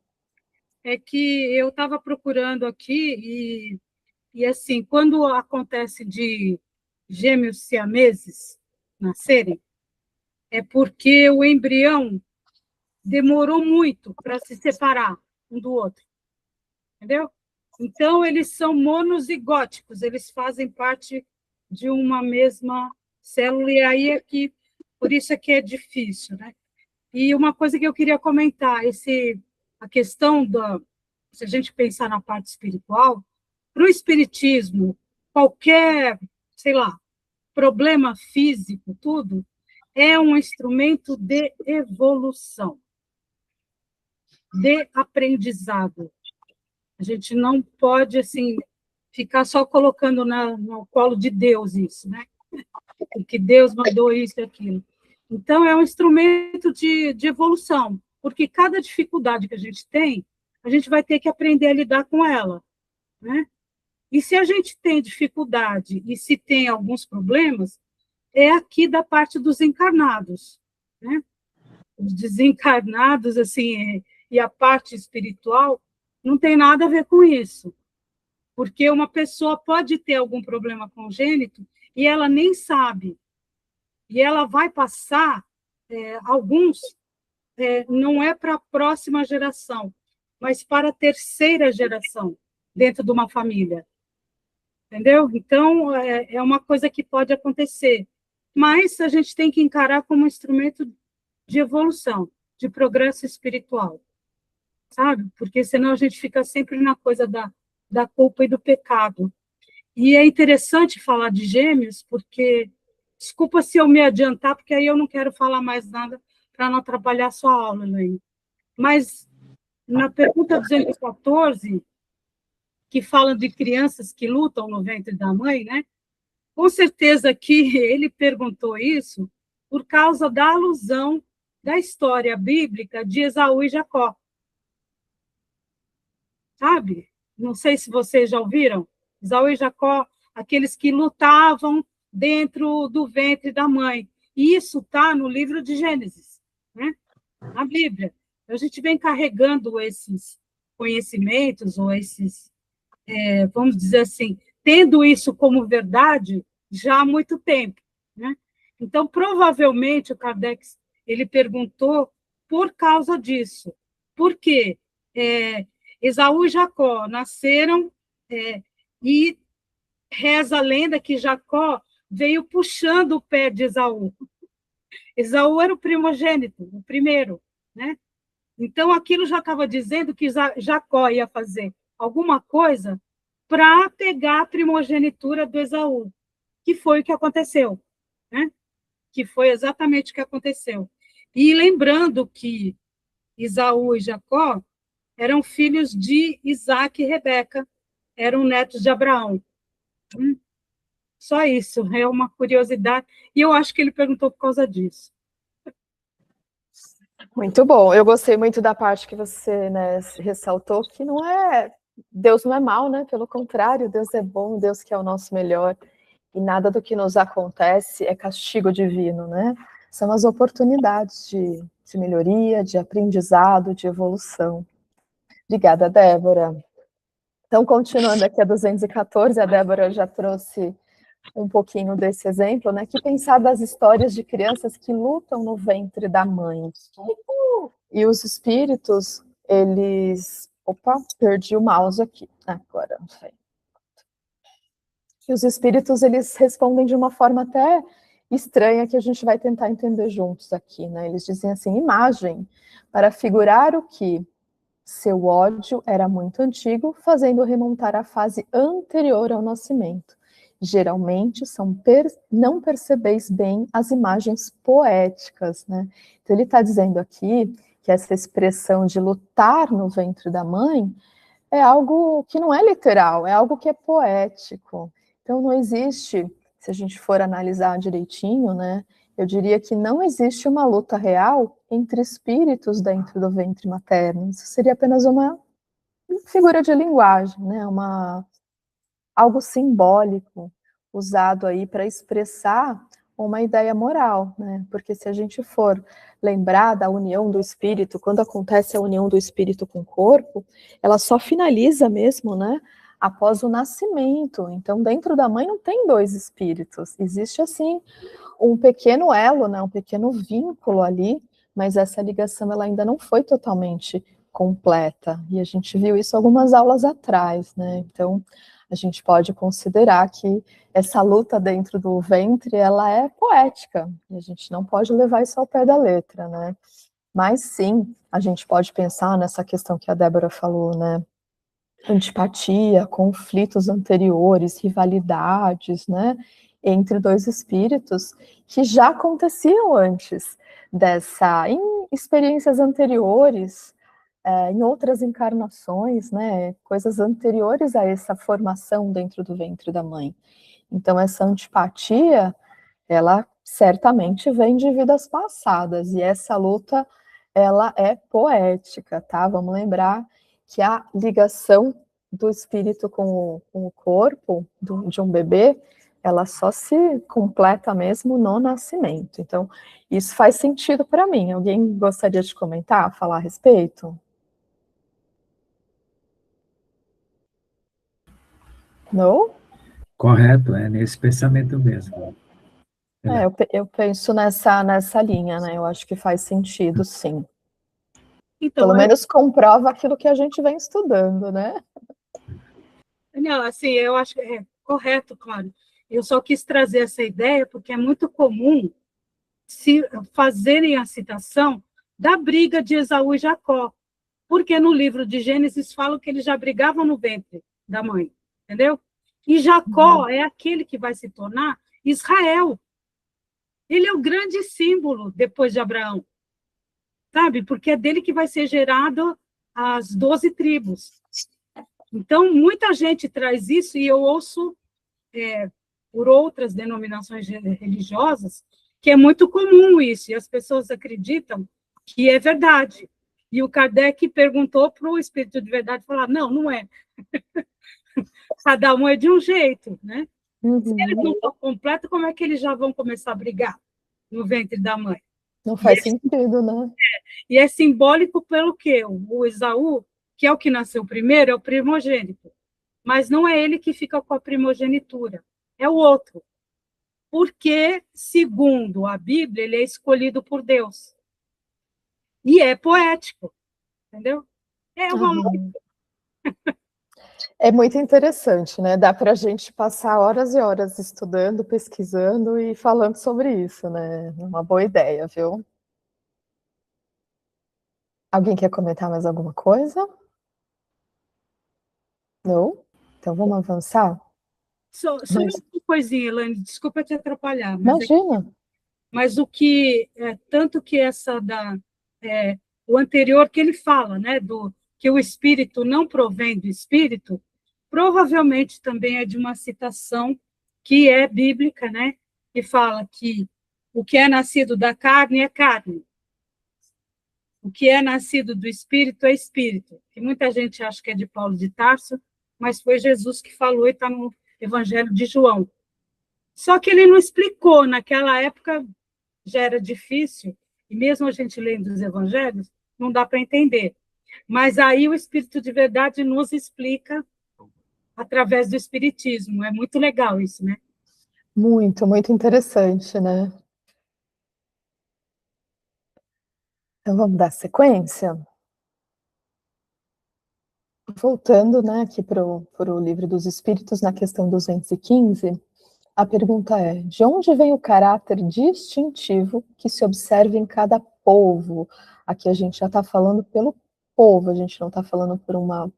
É que eu estava procurando aqui e assim, quando acontece de gêmeos siameses nascerem, é porque o embrião demorou muito para se separar um do outro, entendeu? Então, eles são monozigóticos, eles fazem parte de uma mesma célula, e aí é que, por isso é que é difícil, né? E uma coisa que eu queria comentar, a questão da, se a gente pensar na parte espiritual, para o espiritismo, qualquer, sei lá, problema físico, tudo, é um instrumento de evolução, de aprendizado. A gente não pode, assim, ficar só colocando no colo de Deus isso, né? Porque Deus mandou isso e aquilo. Então, é um instrumento de evolução, porque cada dificuldade que a gente tem, a gente vai ter que aprender a lidar com ela, né? E se a gente tem dificuldade e se tem alguns problemas, é aqui da parte dos encarnados, né? Os desencarnados, assim, e a parte espiritual não tem nada a ver com isso, porque uma pessoa pode ter algum problema congênito e ela nem sabe, e ela vai passar, alguns, não é para a próxima geração, mas para a terceira geração dentro de uma família, entendeu? Então, é uma coisa que pode acontecer, mas a gente tem que encarar como um instrumento de evolução, de progresso espiritual, sabe? Porque senão a gente fica sempre na coisa da culpa e do pecado. E é interessante falar de gêmeos, porque, desculpa se eu me adiantar, porque aí eu não quero falar mais nada para não atrapalhar a sua aula, Elaine. Mas, na pergunta 214, que fala de crianças que lutam no ventre da mãe, né? Com certeza que ele perguntou isso por causa da alusão da história bíblica de Esaú e Jacó. Sabe? Não sei se vocês já ouviram. Esaú e Jacó, aqueles que lutavam dentro do ventre da mãe. E isso está no livro de Gênesis, né? Na Bíblia. A gente vem carregando esses conhecimentos, ou esses, vamos dizer assim, tendo isso como verdade já há muito tempo, né? Então, provavelmente, o Kardec ele perguntou por causa disso. Por quê? Esaú e Jacó nasceram, e reza a lenda que Jacó veio puxando o pé de Esaú. Esaú era o primogênito, o primeiro, né? Então, aquilo já estava dizendo que Jacó ia fazer alguma coisa para pegar a primogenitura do Esaú, que foi o que aconteceu, né? Que foi exatamente o que aconteceu. E lembrando que Esaú e Jacó eram filhos de Isaac e Rebeca, eram netos de Abraão. Só isso, é uma curiosidade. E eu acho que ele perguntou por causa disso. Muito bom. Eu gostei muito da parte que você, né, ressaltou que não é Deus não é mau, né? Pelo contrário, Deus é bom, Deus quer o nosso melhor. E nada do que nos acontece é castigo divino, né? São as oportunidades de melhoria, de aprendizado, de evolução. Obrigada, Débora. Então, continuando aqui a 214, a Débora já trouxe um pouquinho desse exemplo, né? Que pensar das histórias de crianças que lutam no ventre da mãe. E os espíritos, eles... Opa, perdi o mouse aqui. Agora, não sei. E os espíritos, eles respondem de uma forma até estranha, que a gente vai tentar entender juntos aqui, né? Eles dizem assim, imagem, para figurar o que seu ódio era muito antigo, fazendo remontar à fase anterior ao nascimento. Geralmente não percebeis bem as imagens poéticas, né? Então ele está dizendo aqui que essa expressão de lutar no ventre da mãe é algo que não é literal, é algo que é poético. Então não existe, se a gente for analisar direitinho, né? Eu diria que não existe uma luta real entre espíritos dentro do ventre materno. Isso seria apenas uma figura de linguagem, né? Algo simbólico usado aí para expressar uma ideia moral, né? Porque se a gente for lembrar da união do espírito, quando acontece a união do espírito com o corpo, ela só finaliza mesmo, né? Após o nascimento. Então, dentro da mãe não tem dois espíritos. Existe, assim, um pequeno elo, né? Um pequeno vínculo ali, mas essa ligação ela ainda não foi totalmente completa. E a gente viu isso algumas aulas atrás, né? Então, a gente pode considerar que essa luta dentro do ventre, ela é poética, e a gente não pode levar isso ao pé da letra, né? Mas sim, a gente pode pensar nessa questão que a Débora falou, né? Antipatia, conflitos anteriores, rivalidades, né? Entre dois espíritos que já aconteciam antes em experiências anteriores, em outras encarnações, né, coisas anteriores a essa formação dentro do ventre da mãe. Então, essa antipatia, ela certamente vem de vidas passadas, e essa luta, ela é poética, tá? Vamos lembrar que a ligação do espírito com o corpo de um bebê, ela só se completa mesmo no nascimento. Então, isso faz sentido para mim. Alguém gostaria de comentar, falar a respeito? Não? Correto, é nesse pensamento mesmo. Eu penso nessa linha, né? Eu acho que faz sentido, sim. Então, Pelo menos comprova aquilo que a gente vem estudando, né? não, assim, eu acho que é correto, claro. Eu só quis trazer essa ideia porque é muito comum se fazerem a citação da briga de Esaú e Jacó, porque no livro de Gênesis falam que eles já brigavam no ventre da mãe, entendeu? E Jacó é aquele que vai se tornar Israel. Ele é o grande símbolo depois de Abraão, sabe? Porque é dele que vai ser gerado as 12 tribos. Então, muita gente traz isso, e eu ouço por outras denominações religiosas, que é muito comum isso, e as pessoas acreditam que é verdade. E o Kardec perguntou para o Espírito de Verdade, falar, não, não é. Cada um é de um jeito, né? Se eles não estão completos, como é que eles já vão começar a brigar no ventre da mãe? Não faz sentido, né? E é simbólico pelo quê? O Esaú, que é o que nasceu primeiro, é o primogênito. Mas não é ele que fica com a primogenitura, é o outro. Porque, segundo a Bíblia, ele é escolhido por Deus. E é poético, entendeu? É uma É muito interessante, né? Dá para a gente passar horas e horas estudando, pesquisando e falando sobre isso, né? É uma boa ideia, viu? Alguém quer comentar mais alguma coisa? Não? Então vamos avançar? Só uma coisinha, Elaine, desculpa te atrapalhar, Imagina. mas o que tanto que o anterior que ele fala, né, que o espírito não provém do espírito, provavelmente também é de uma citação que é bíblica, né, que fala que o que é nascido da carne é carne, o que é nascido do Espírito é Espírito, que muita gente acha que é de Paulo de Tarso, mas foi Jesus que falou e está no Evangelho de João. Só que ele não explicou, naquela época já era difícil, e mesmo a gente lendo os Evangelhos, não dá para entender. Mas aí o Espírito de verdade nos explica através do Espiritismo. É muito legal isso, né? Muito, muito interessante, né? Então vamos dar sequência? Voltando, né, aqui para o Livro dos Espíritos, na questão 215, a pergunta é: de onde vem o caráter distintivo que se observa em cada povo? Aqui a gente já está falando pelo povo, a gente não está falando por um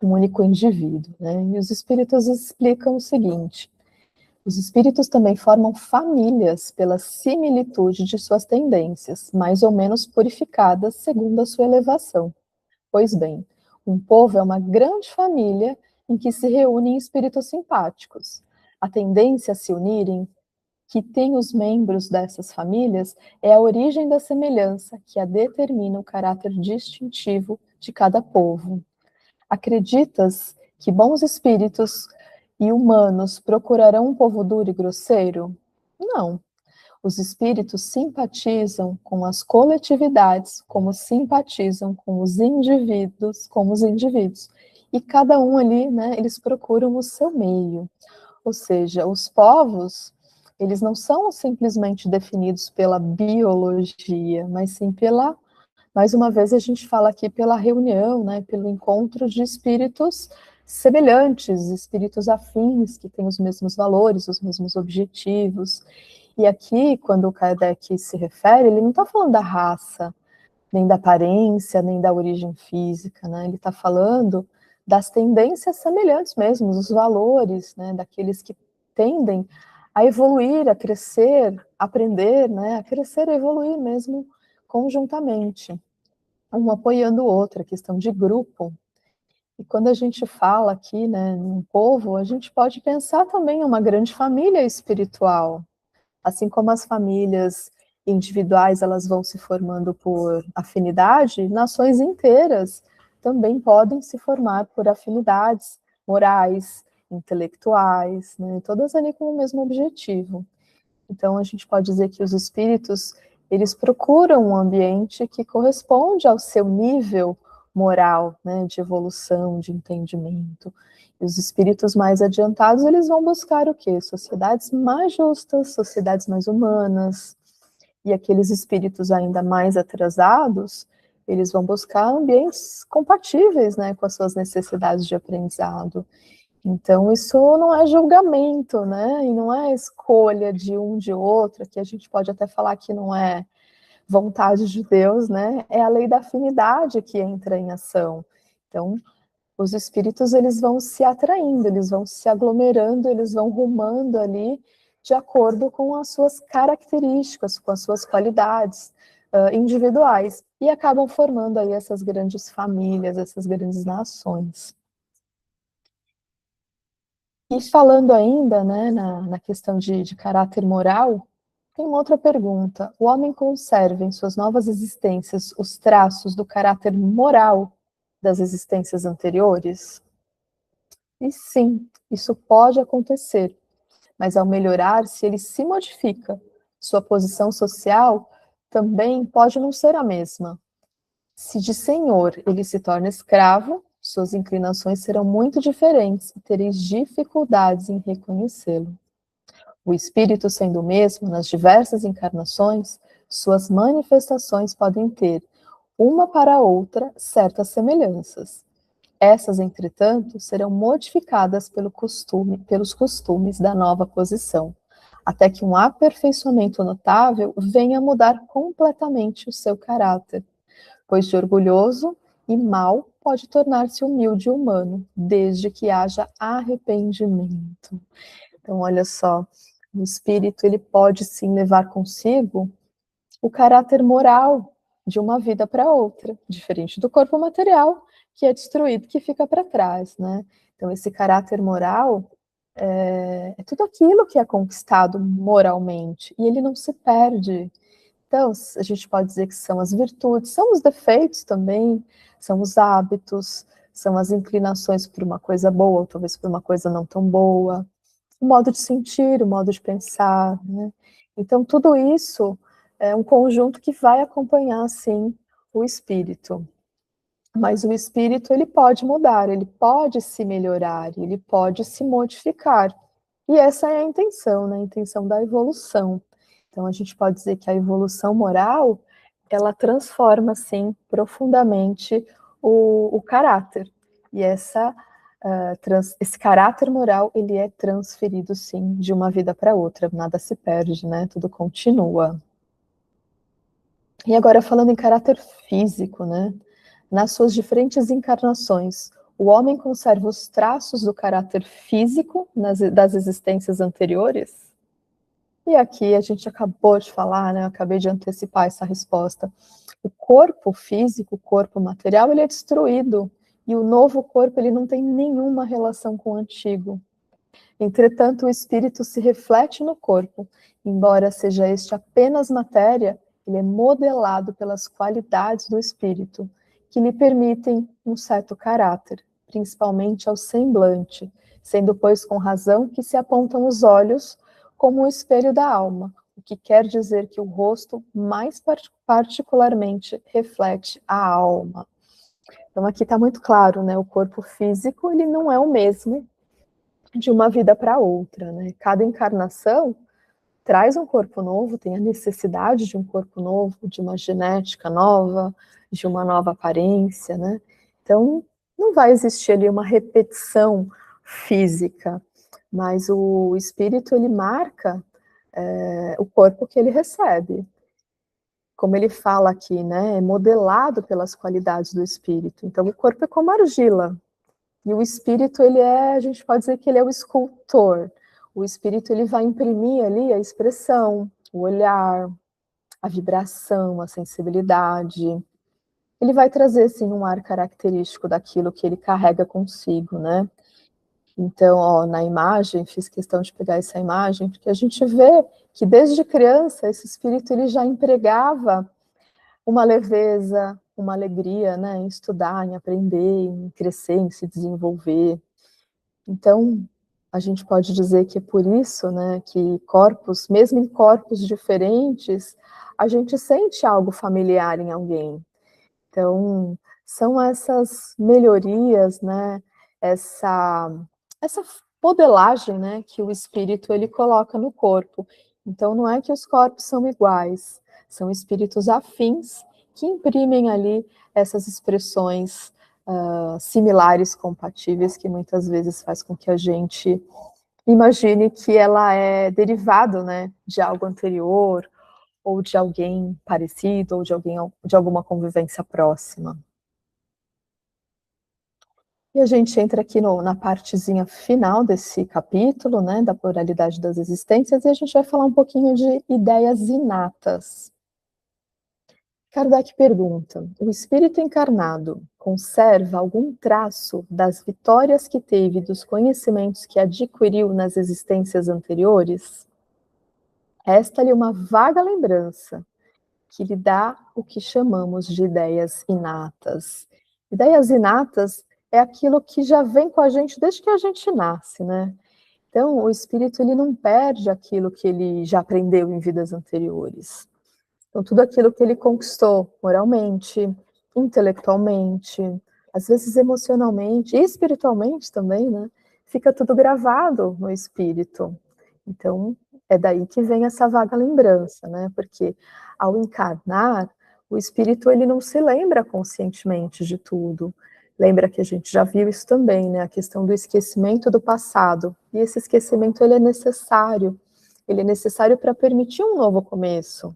único indivíduo, né? E os espíritos explicam o seguinte: os espíritos também formam famílias pela similitude de suas tendências, mais ou menos purificadas segundo a sua elevação. Pois bem, um povo é uma grande família em que se reúnem espíritos simpáticos. A tendência a se unirem, que tem os membros dessas famílias, é a origem da semelhança que a determina o caráter distintivo de cada povo. Acreditas que bons espíritos e humanos procurarão um povo duro e grosseiro? Não. Os espíritos simpatizam com as coletividades, como simpatizam com os indivíduos, como os indivíduos. E cada um ali, né, eles procuram o seu meio. Ou seja, os povos, eles não são simplesmente definidos pela biologia, mas sim pela, mais uma vez a gente fala aqui pela reunião, né, pelo encontro de espíritos semelhantes, espíritos afins, que têm os mesmos valores, os mesmos objetivos. E aqui, quando o Kardec se refere, ele não está falando da raça, nem da aparência, nem da origem física, né? Ele está falando das tendências semelhantes mesmo, dos valores, né? Daqueles que tendem a evoluir, a crescer, a aprender, né? A crescer e evoluir mesmo conjuntamente, um apoiando o outro, a questão de grupo. E quando a gente fala aqui, né, num povo, a gente pode pensar também em uma grande família espiritual. Assim como as famílias individuais elas vão se formando por afinidade, nações inteiras também podem se formar por afinidades morais, intelectuais, né, todas ali com o mesmo objetivo. Então a gente pode dizer que os espíritos eles procuram um ambiente que corresponde ao seu nível moral, né, de evolução, de entendimento. E os espíritos mais adiantados, eles vão buscar o quê? Sociedades mais justas, sociedades mais humanas. E aqueles espíritos ainda mais atrasados, eles vão buscar ambientes compatíveis, né, com as suas necessidades de aprendizado. Então, isso não é julgamento, né? E não é escolha de um de outro, que a gente pode até falar que não é vontade de Deus, né? É a lei da afinidade que entra em ação. Então, os espíritos, eles vão se atraindo, eles vão se aglomerando, eles vão rumando ali de acordo com as suas características, com as suas qualidades individuais, e acabam formando aí essas grandes famílias, essas grandes nações. E falando ainda, né, na questão de caráter moral, tem uma outra pergunta. O homem conserva em suas novas existências os traços do caráter moral das existências anteriores? E sim, isso pode acontecer, mas ao melhorar-se, ele se modifica. Sua posição social também pode não ser a mesma. Se de senhor ele se torna escravo, suas inclinações serão muito diferentes e tereis dificuldades em reconhecê-lo. O espírito sendo o mesmo nas diversas encarnações, suas manifestações podem ter, uma para a outra, certas semelhanças. Essas, entretanto, serão modificadas pelos costumes da nova posição, até que um aperfeiçoamento notável venha a mudar completamente o seu caráter, pois de orgulhoso e mau pode tornar-se humilde e humano, desde que haja arrependimento. Então, olha só, o espírito ele pode sim levar consigo o caráter moral de uma vida para outra, diferente do corpo material, que é destruído, que fica para trás, né? Então, esse caráter moral é tudo aquilo que é conquistado moralmente, e ele não se perde. Então, a gente pode dizer que são as virtudes, são os defeitos também, são os hábitos, são as inclinações por uma coisa boa, ou talvez por uma coisa não tão boa, o modo de sentir, o modo de pensar, né? Então, tudo isso é um conjunto que vai acompanhar, sim, o espírito. Mas o espírito, ele pode mudar, ele pode se melhorar, ele pode se modificar. E essa é a intenção, né? A intenção da evolução. Então, a gente pode dizer que a evolução moral, ela transforma, sim, profundamente o caráter. E esse caráter moral, ele é transferido, sim, de uma vida para outra. Nada se perde, né? Tudo continua. E agora, falando em caráter físico, né? Nas suas diferentes encarnações, o homem conserva os traços do caráter físico das existências anteriores? E aqui a gente acabou de falar, né? Eu acabei de antecipar essa resposta. O corpo físico, o corpo material, ele é destruído. E o novo corpo, ele não tem nenhuma relação com o antigo. Entretanto, o espírito se reflete no corpo. Embora seja este apenas matéria, ele é modelado pelas qualidades do espírito, que lhe permitem um certo caráter, principalmente ao semblante, sendo, pois, com razão que se apontam os olhos como o espelho da alma, o que quer dizer que o rosto mais particularmente reflete a alma. Então aqui está muito claro, né? O corpo físico, ele não é o mesmo de uma vida para outra, né? Cada encarnação traz um corpo novo, tem a necessidade de um corpo novo, de uma genética nova, de uma nova aparência, né? Então, não vai existir ali uma repetição física, mas o espírito, ele marca o corpo que ele recebe. Como ele fala aqui, né? É modelado pelas qualidades do espírito. Então, o corpo é como argila, e o espírito, a gente pode dizer que ele é o escultor. O espírito, ele vai imprimir ali a expressão, o olhar, a vibração, a sensibilidade. Ele vai trazer, sim, um ar característico daquilo que ele carrega consigo, né? Então, ó, na imagem, fiz questão de pegar essa imagem, porque a gente vê que desde criança esse espírito, ele já empregava uma leveza, uma alegria, né, em estudar, em aprender, em crescer, em se desenvolver. Então, a gente pode dizer que é por isso, né, que corpos, mesmo em corpos diferentes, a gente sente algo familiar em alguém. Então, são essas melhorias, né, essa modelagem, né, que o espírito ele coloca no corpo. Então, não é que os corpos são iguais, são espíritos afins que imprimem ali essas expressões similares, compatíveis, que muitas vezes faz com que a gente imagine que ela é derivado, né, de algo anterior, ou de alguém parecido, ou de alguma convivência próxima. E a gente entra aqui na partezinha final desse capítulo, né, da pluralidade das existências, e a gente vai falar um pouquinho de ideias inatas. Kardec pergunta: o espírito encarnado conserva algum traço das vitórias que teve, dos conhecimentos que adquiriu nas existências anteriores? Resta-lhe uma vaga lembrança, que lhe dá o que chamamos de ideias inatas. Ideias inatas é aquilo que já vem com a gente desde que a gente nasce, né? Então, o espírito, ele não perde aquilo que ele já aprendeu em vidas anteriores. Então, tudo aquilo que ele conquistou moralmente, intelectualmente, às vezes emocionalmente e espiritualmente também, né? Fica tudo gravado no espírito. Então, é daí que vem essa vaga lembrança, né? Porque ao encarnar, o espírito ele não se lembra conscientemente de tudo. Lembra que a gente já viu isso também, né? A questão do esquecimento do passado. E esse esquecimento ele é necessário. Ele é necessário para permitir um novo começo.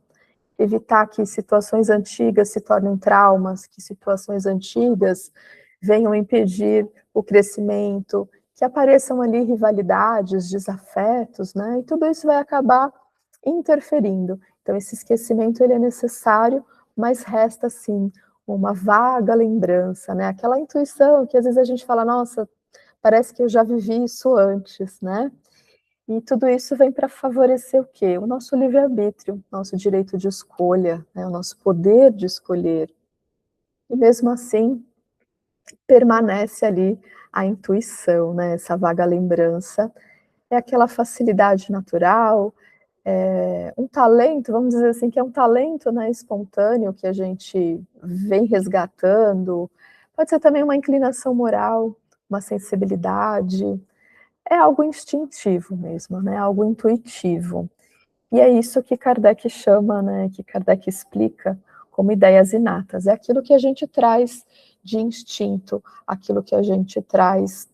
Evitar que situações antigas se tornem traumas, que situações antigas venham impedir o crescimento, que apareçam ali rivalidades, desafetos, né? E tudo isso vai acabar interferindo. Então, esse esquecimento ele é necessário, mas resta, sim, uma vaga lembrança, né? Aquela intuição que às vezes a gente fala, nossa, parece que eu já vivi isso antes, né? E tudo isso vem para favorecer o quê? O nosso livre-arbítrio, nosso direito de escolha, né? O nosso poder de escolher. E mesmo assim, permanece ali a intuição, né? Essa vaga lembrança. É aquela facilidade natural, um talento, vamos dizer assim, que é um talento, né, espontâneo que a gente vem resgatando. Pode ser também uma inclinação moral, uma sensibilidade. É algo instintivo mesmo, né? Algo intuitivo. E é isso que Kardec chama, né, que Kardec explica como ideias inatas. É aquilo que a gente traz de instinto, aquilo que a gente traz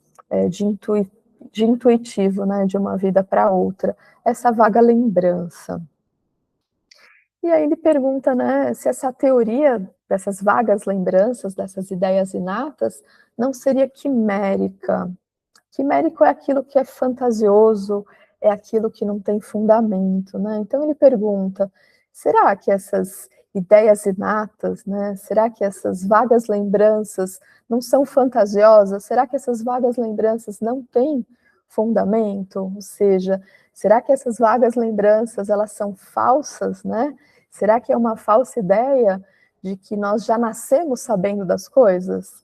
de intuitivo, né, de uma vida para outra, essa vaga lembrança. E aí ele pergunta, né, se essa teoria dessas vagas lembranças, dessas ideias inatas, não seria quimérica. Quimérico é aquilo que é fantasioso, é aquilo que não tem fundamento, né? Então ele pergunta, será que essas ideias inatas, né? Será que essas vagas lembranças não são fantasiosas? Será que essas vagas lembranças não têm fundamento? Ou seja, será que essas vagas lembranças, elas são falsas, né? Será que é uma falsa ideia de que nós já nascemos sabendo das coisas?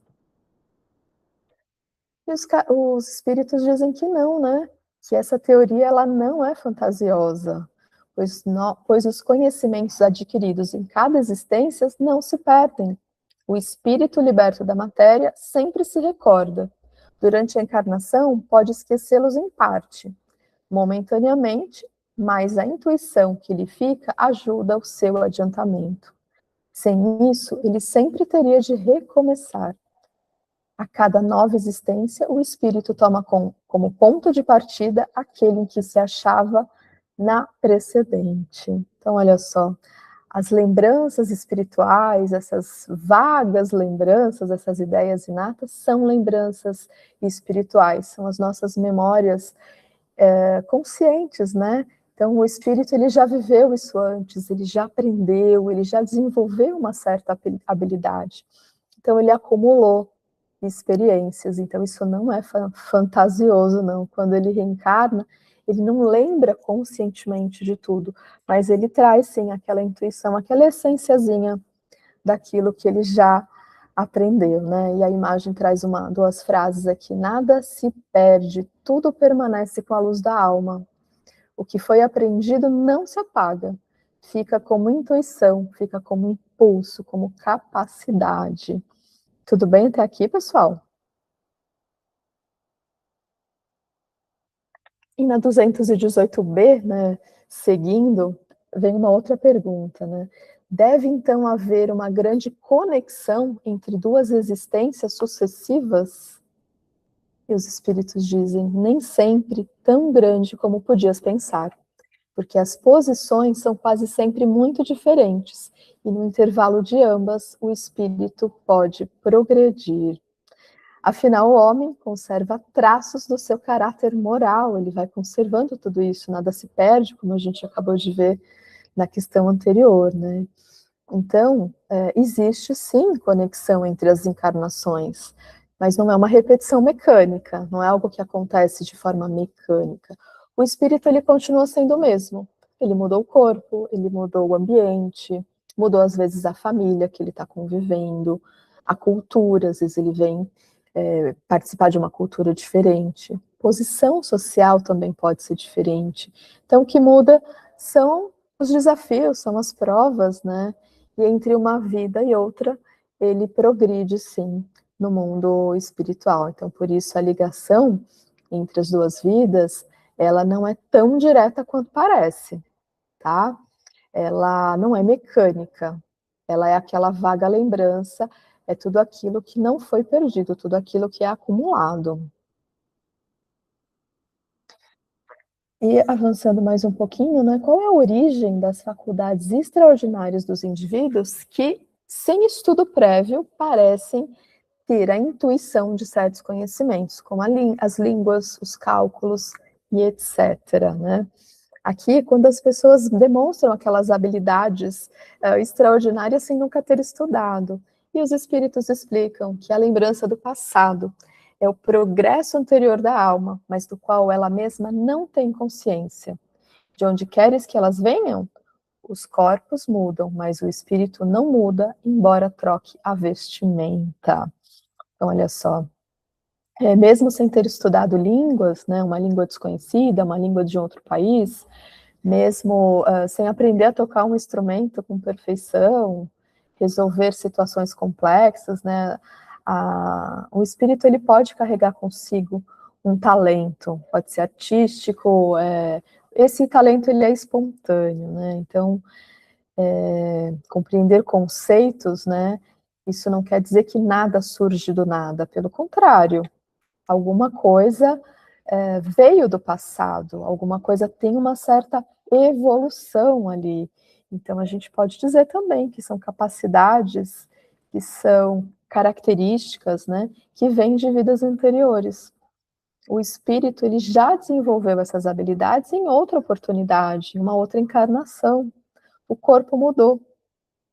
E os espíritos dizem que não, né? Que essa teoria ela não é fantasiosa, pois os conhecimentos adquiridos em cada existência não se perdem. O espírito liberto da matéria sempre se recorda. Durante a encarnação, pode esquecê-los em parte, momentaneamente, mas a intuição que lhe fica ajuda o seu adiantamento. Sem isso, ele sempre teria de recomeçar. A cada nova existência, o espírito toma como ponto de partida aquele em que se achava na precedente. Então, olha só, as lembranças espirituais, essas vagas lembranças, essas ideias inatas, são lembranças espirituais, são as nossas memórias conscientes, né? Então, o espírito ele já viveu isso antes, ele já aprendeu, ele já desenvolveu uma certa habilidade. Então, ele acumulou experiências, então isso não é fantasioso, não. Quando ele reencarna, ele não lembra conscientemente de tudo, mas ele traz, sim, aquela intuição, aquela essênciazinha daquilo que ele já aprendeu, né? E a imagem traz duas frases aqui, nada se perde, tudo permanece com a luz da alma. O que foi aprendido não se apaga, fica como intuição, fica como impulso, como capacidade. Tudo bem até aqui, pessoal? E na 218b, né, seguindo, vem uma outra pergunta, né? Deve, então, haver uma grande conexão entre duas existências sucessivas? E os espíritos dizem, nem sempre tão grande como podias pensar, porque as posições são quase sempre muito diferentes, e no intervalo de ambas, o espírito pode progredir. Afinal, o homem conserva traços do seu caráter moral, ele vai conservando tudo isso, nada se perde, como a gente acabou de ver na questão anterior, né? Então, existe sim conexão entre as encarnações, mas não é uma repetição mecânica, não é algo que acontece de forma mecânica. O espírito, ele continua sendo o mesmo, ele mudou o corpo, ele mudou o ambiente, mudou às vezes a família que ele está convivendo, a cultura, às vezes ele vem participar de uma cultura diferente. Posição social também pode ser diferente. Então, o que muda são os desafios, são as provas, né? E entre uma vida e outra, ele progride, sim, no mundo espiritual. Então, por isso, a ligação entre as duas vidas, ela não é tão direta quanto parece, tá? Ela não é mecânica, ela é aquela vaga lembrança, é tudo aquilo que não foi perdido, tudo aquilo que é acumulado. E avançando mais um pouquinho, né, qual é a origem das faculdades extraordinárias dos indivíduos que, sem estudo prévio, parecem ter a intuição de certos conhecimentos, como as línguas, os cálculos e etc., né? Aqui, quando as pessoas demonstram aquelas habilidades extraordinárias sem nunca ter estudado. E os espíritos explicam que a lembrança do passado é o progresso anterior da alma, mas do qual ela mesma não tem consciência. De onde queres que elas venham? Os corpos mudam, mas o espírito não muda, embora troque a vestimenta. Então, olha só. Mesmo sem ter estudado línguas, né, uma língua desconhecida, uma língua de outro país, mesmo sem aprender a tocar um instrumento com perfeição, resolver situações complexas, né, o espírito ele pode carregar consigo um talento, pode ser artístico, esse talento ele é espontâneo, né, então compreender conceitos, né, isso não quer dizer que nada surge do nada, pelo contrário, alguma coisa veio do passado, alguma coisa tem uma certa evolução ali. Então, a gente pode dizer também que são capacidades, que são características, né, que vêm de vidas anteriores. O espírito, ele já desenvolveu essas habilidades em outra oportunidade, em uma outra encarnação. O corpo mudou,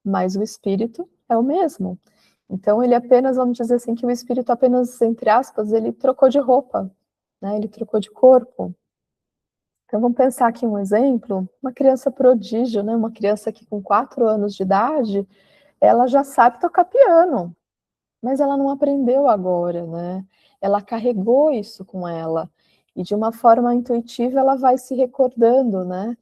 mas o espírito é o mesmo. Então, ele apenas, vamos dizer assim, que o espírito apenas, entre aspas, ele trocou de roupa, né? Ele trocou de corpo. Então, vamos pensar aqui um exemplo, uma criança prodígio, né? Uma criança que com 4 anos de idade, ela já sabe tocar piano, mas ela não aprendeu agora, né? Ela carregou isso com ela, e de uma forma intuitiva ela vai se recordando, né?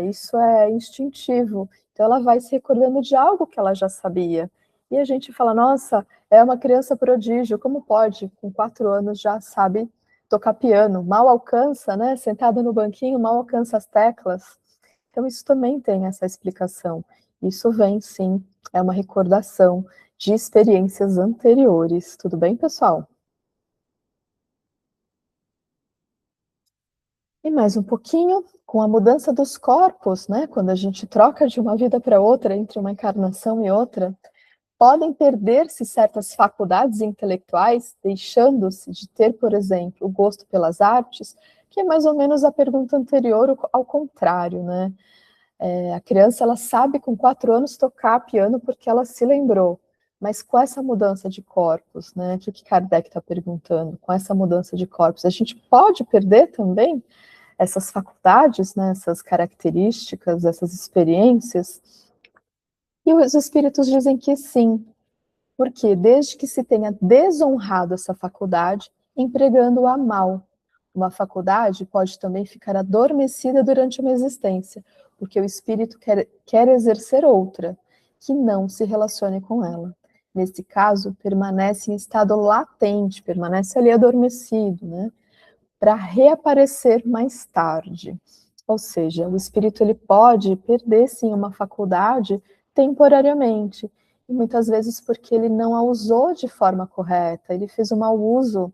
Isso é instintivo. Então, ela vai se recordando de algo que ela já sabia. E a gente fala, nossa, é uma criança prodígio, como pode? Com 4 anos já sabe tocar piano, mal alcança, né? Sentada no banquinho, mal alcança as teclas. Então, isso também tem essa explicação. Isso vem, sim, é uma recordação de experiências anteriores. Tudo bem, pessoal? E mais um pouquinho, com a mudança dos corpos, né? Quando a gente troca de uma vida para outra, entre uma encarnação e outra, podem perder-se certas faculdades intelectuais, deixando-se de ter, por exemplo, o gosto pelas artes, que é mais ou menos a pergunta anterior, ao contrário, né? A criança, ela sabe com 4 anos tocar piano porque ela se lembrou, mas com essa mudança de corpos, né? O que Kardec está perguntando? Com essa mudança de corpos, a gente pode perder também essas faculdades, né, essas características, essas experiências? E os espíritos dizem que sim, porque desde que se tenha desonrado essa faculdade, empregando-a mal. Uma faculdade pode também ficar adormecida durante uma existência, porque o espírito quer exercer outra, que não se relacione com ela. Nesse caso, permanece em estado latente, permanece ali adormecido, né? Para reaparecer mais tarde. Ou seja, o espírito ele pode perder sim uma faculdade temporariamente, e muitas vezes porque ele não a usou de forma correta, ele fez um mau uso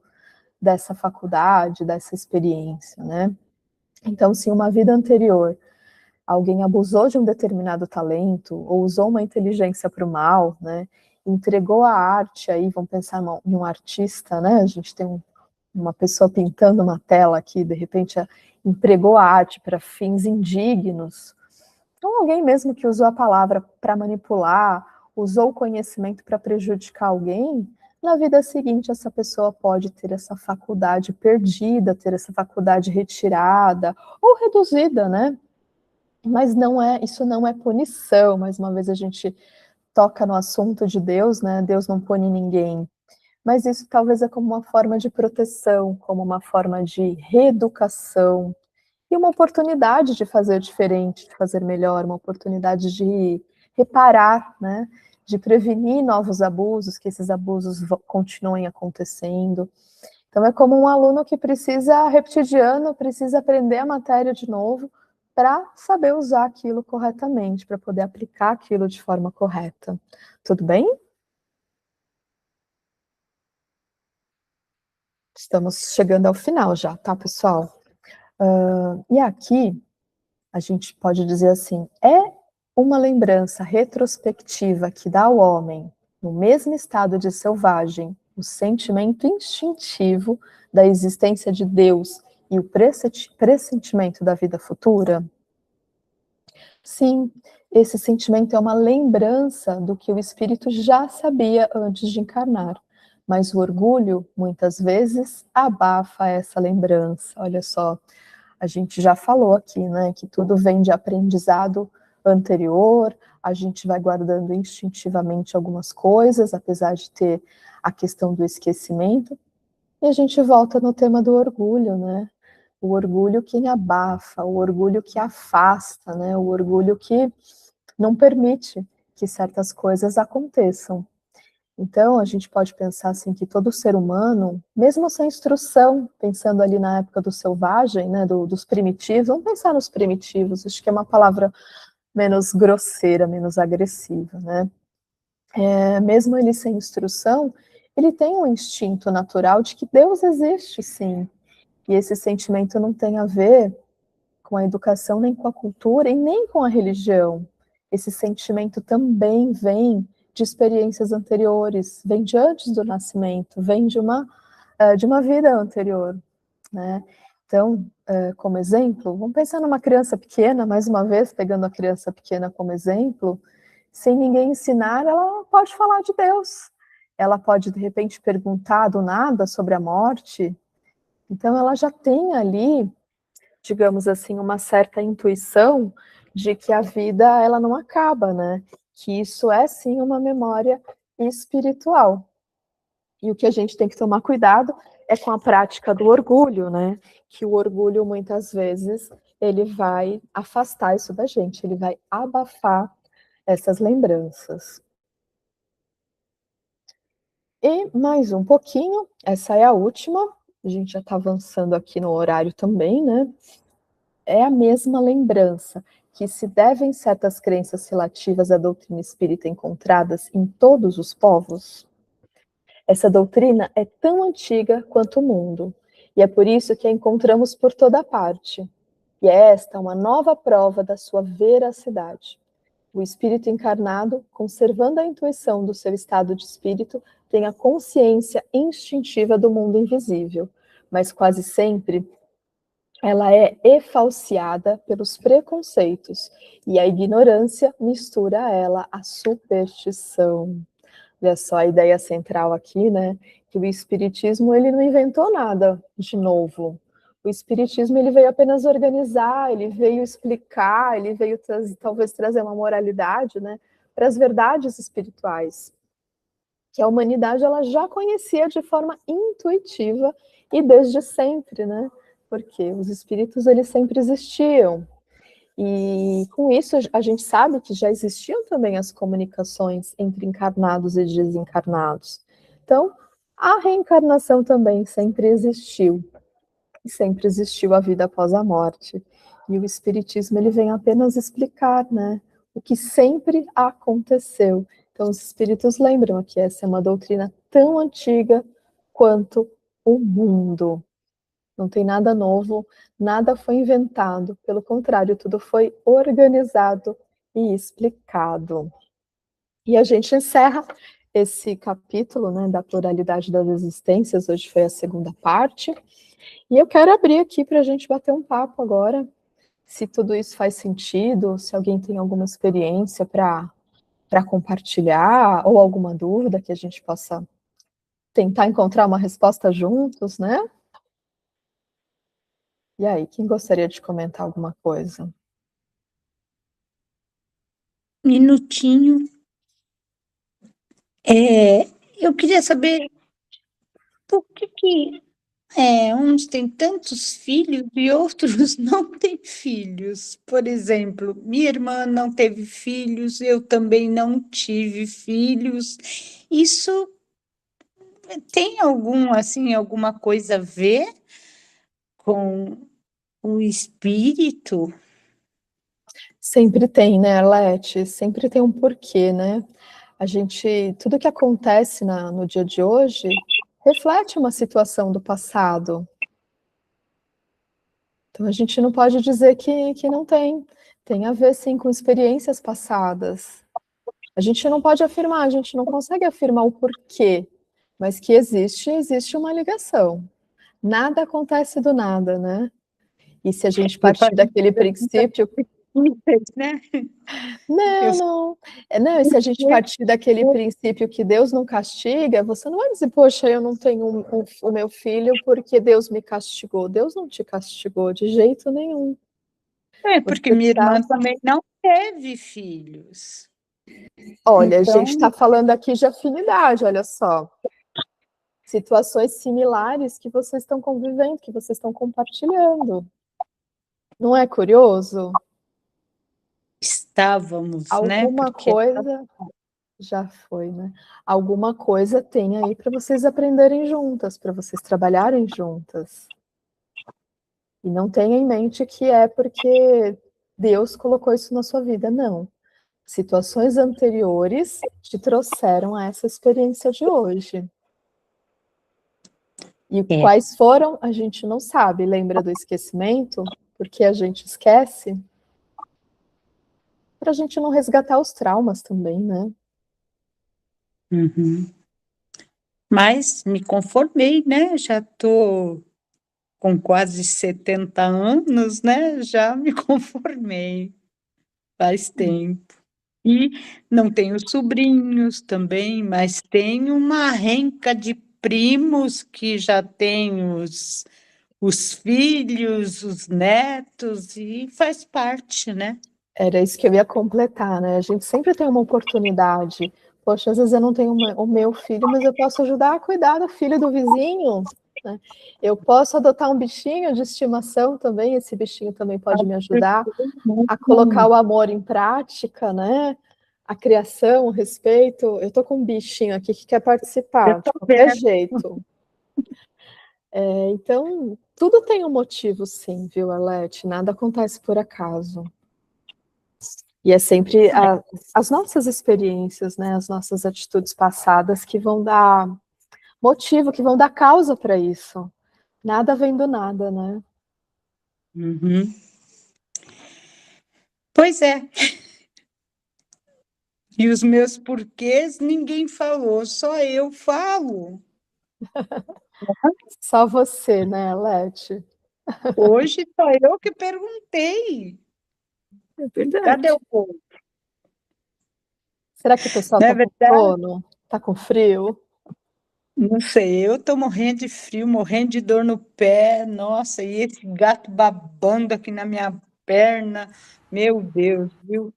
dessa faculdade, dessa experiência, né? Então, se uma vida anterior alguém abusou de um determinado talento, ou usou uma inteligência para o mal, né? Entregou a arte aí, vamos pensar em um artista, né? A gente tem uma pessoa pintando uma tela aqui, de repente empregou a arte para fins indignos, ou alguém mesmo que usou a palavra para manipular, usou o conhecimento para prejudicar alguém, na vida seguinte essa pessoa pode ter essa faculdade perdida, ter essa faculdade retirada, ou reduzida, né? Mas isso não é punição, mais uma vez a gente toca no assunto de Deus, né? Deus não pune ninguém. Mas isso talvez é como uma forma de proteção, como uma forma de reeducação, e uma oportunidade de fazer diferente, de fazer melhor, uma oportunidade de reparar, né? De prevenir novos abusos, que esses abusos continuem acontecendo. Então é como um aluno que precisa repetir de ano, precisa aprender a matéria de novo, para saber usar aquilo corretamente, para poder aplicar aquilo de forma correta. Tudo bem? Estamos chegando ao final já, tá, pessoal? E aqui, a gente pode dizer assim, é uma lembrança retrospectiva que dá ao homem, no mesmo estado de selvagem, o sentimento instintivo da existência de Deus e o pressentimento da vida futura? Sim, esse sentimento é uma lembrança do que o espírito já sabia antes de encarnar, mas o orgulho, muitas vezes, abafa essa lembrança. Olha só, a gente já falou aqui, né, que tudo vem de aprendizado anterior, a gente vai guardando instintivamente algumas coisas, apesar de ter a questão do esquecimento, e a gente volta no tema do orgulho, né? O orgulho que abafa, o orgulho que afasta, né? O orgulho que não permite que certas coisas aconteçam. Então, a gente pode pensar assim que todo ser humano, mesmo sem instrução, pensando ali na época do selvagem, né, dos primitivos, vamos pensar nos primitivos, acho que é uma palavra menos grosseira, menos agressiva, né? Mesmo ele sem instrução, ele tem um instinto natural de que Deus existe, sim. E esse sentimento não tem a ver com a educação, nem com a cultura e nem com a religião. Esse sentimento também vem de experiências anteriores, vem de antes do nascimento, vem de uma vida anterior, né? Então, como exemplo, vamos pensar numa criança pequena, mais uma vez, pegando a criança pequena como exemplo, sem ninguém ensinar, ela pode falar de Deus, ela pode, de repente, perguntar do nada sobre a morte, então ela já tem ali, digamos assim, uma certa intuição de que a vida, ela não acaba, né? Que isso é, sim, uma memória espiritual. E o que a gente tem que tomar cuidado é com a prática do orgulho, né? Que o orgulho, muitas vezes, ele vai afastar isso da gente, ele vai abafar essas lembranças. E mais um pouquinho, essa é a última, a gente já está avançando aqui no horário também, né? É a mesma lembrança que se devem certas crenças relativas à doutrina espírita encontradas em todos os povos. Essa doutrina é tão antiga quanto o mundo, e é por isso que a encontramos por toda parte. E é esta uma nova prova da sua veracidade. O espírito encarnado, conservando a intuição do seu estado de espírito, tem a consciência instintiva do mundo invisível, mas quase sempre ela é efalciada pelos preconceitos, e a ignorância mistura a ela a superstição. Olha só a ideia central aqui, né? Que o espiritismo, ele não inventou nada de novo. O espiritismo, ele veio apenas organizar, ele veio explicar, ele veio talvez trazer uma moralidade, né, para as verdades espirituais, que a humanidade ela já conhecia de forma intuitiva e desde sempre, né? Porque os espíritos, eles sempre existiam. E com isso a gente sabe que já existiam também as comunicações entre encarnados e desencarnados. Então, a reencarnação também sempre existiu. E sempre existiu a vida após a morte. E o espiritismo, ele vem apenas explicar, né, o que sempre aconteceu. Então os espíritos lembram que essa é uma doutrina tão antiga quanto o mundo. Não tem nada novo, nada foi inventado, pelo contrário, tudo foi organizado e explicado. E a gente encerra esse capítulo, né, da pluralidade das existências, hoje foi a segunda parte, e eu quero abrir aqui para a gente bater um papo agora, se tudo isso faz sentido, se alguém tem alguma experiência para compartilhar, ou alguma dúvida que a gente possa tentar encontrar uma resposta juntos, né? E aí, quem gostaria de comentar alguma coisa? Minutinho. Eu queria saber por que uns têm tantos filhos e outros não têm filhos. Por exemplo, minha irmã não teve filhos, eu também não tive filhos. Isso tem alguma coisa a ver com o espírito? Sempre tem, né, Arlete? Sempre tem um porquê, né? Tudo que acontece no dia de hoje reflete uma situação do passado. Então a gente não pode dizer que não tem. Tem a ver, sim, com experiências passadas. A gente não pode afirmar, a gente não consegue afirmar o porquê, mas que existe uma ligação. Nada acontece do nada, né? E se a gente partir daquele princípio... né? Eu Não. Não, e se a gente partir daquele princípio que Deus não castiga, você não vai dizer, poxa, eu não tenho o meu filho porque Deus me castigou. Deus não te castigou de jeito nenhum. porque Você minha tá. irmã também não teve filhos. Olha, a gente Então, está falando aqui de afinidade, olha só. Situações similares que vocês estão convivendo, que vocês estão compartilhando. Não é curioso? estávamos, né? Alguma Porque coisa já foi, né? Alguma coisa tem aí para vocês aprenderem juntas, para vocês trabalharem juntas. E não tenha em mente que é porque Deus colocou isso na sua vida, não. Situações anteriores te trouxeram a essa experiência de hoje. E quais foram, a gente não sabe. Lembra do esquecimento? Porque a gente esquece? Para a gente não resgatar os traumas também, né? Uhum. Mas me conformei, né? Já estou com quase 70 anos, né? Já me conformei faz tempo. E não tenho sobrinhos também, mas tenho uma renca de primos que já têm os filhos, os netos, e faz parte, né? Era isso que eu ia completar, né? A gente sempre tem uma oportunidade. Poxa, às vezes eu não tenho o meu filho, mas eu posso ajudar a cuidar do filho do vizinho, né? Eu posso adotar um bichinho de estimação também, esse bichinho também pode me ajudar a colocar o amor em prática, né? A criação, o respeito. Eu tô com um bichinho aqui que quer participar, de qualquer jeito. Então, tudo tem um motivo, sim, viu, Arlete? Nada acontece por acaso. E é sempre as nossas experiências, né, as nossas atitudes passadas que vão dar motivo, que vão dar causa para isso. Nada vem do nada, né? Uhum. Pois é. E os meus porquês ninguém falou, só eu falo. Só você, né, Lete? Hoje só eu que perguntei. É verdade. Cadê o povo? Será que o pessoal Não é tá com verdade? sono? Tá com frio? Não sei, eu tô morrendo de frio, morrendo de dor no pé. Nossa, e esse gato babando aqui na minha perna. Meu Deus, viu?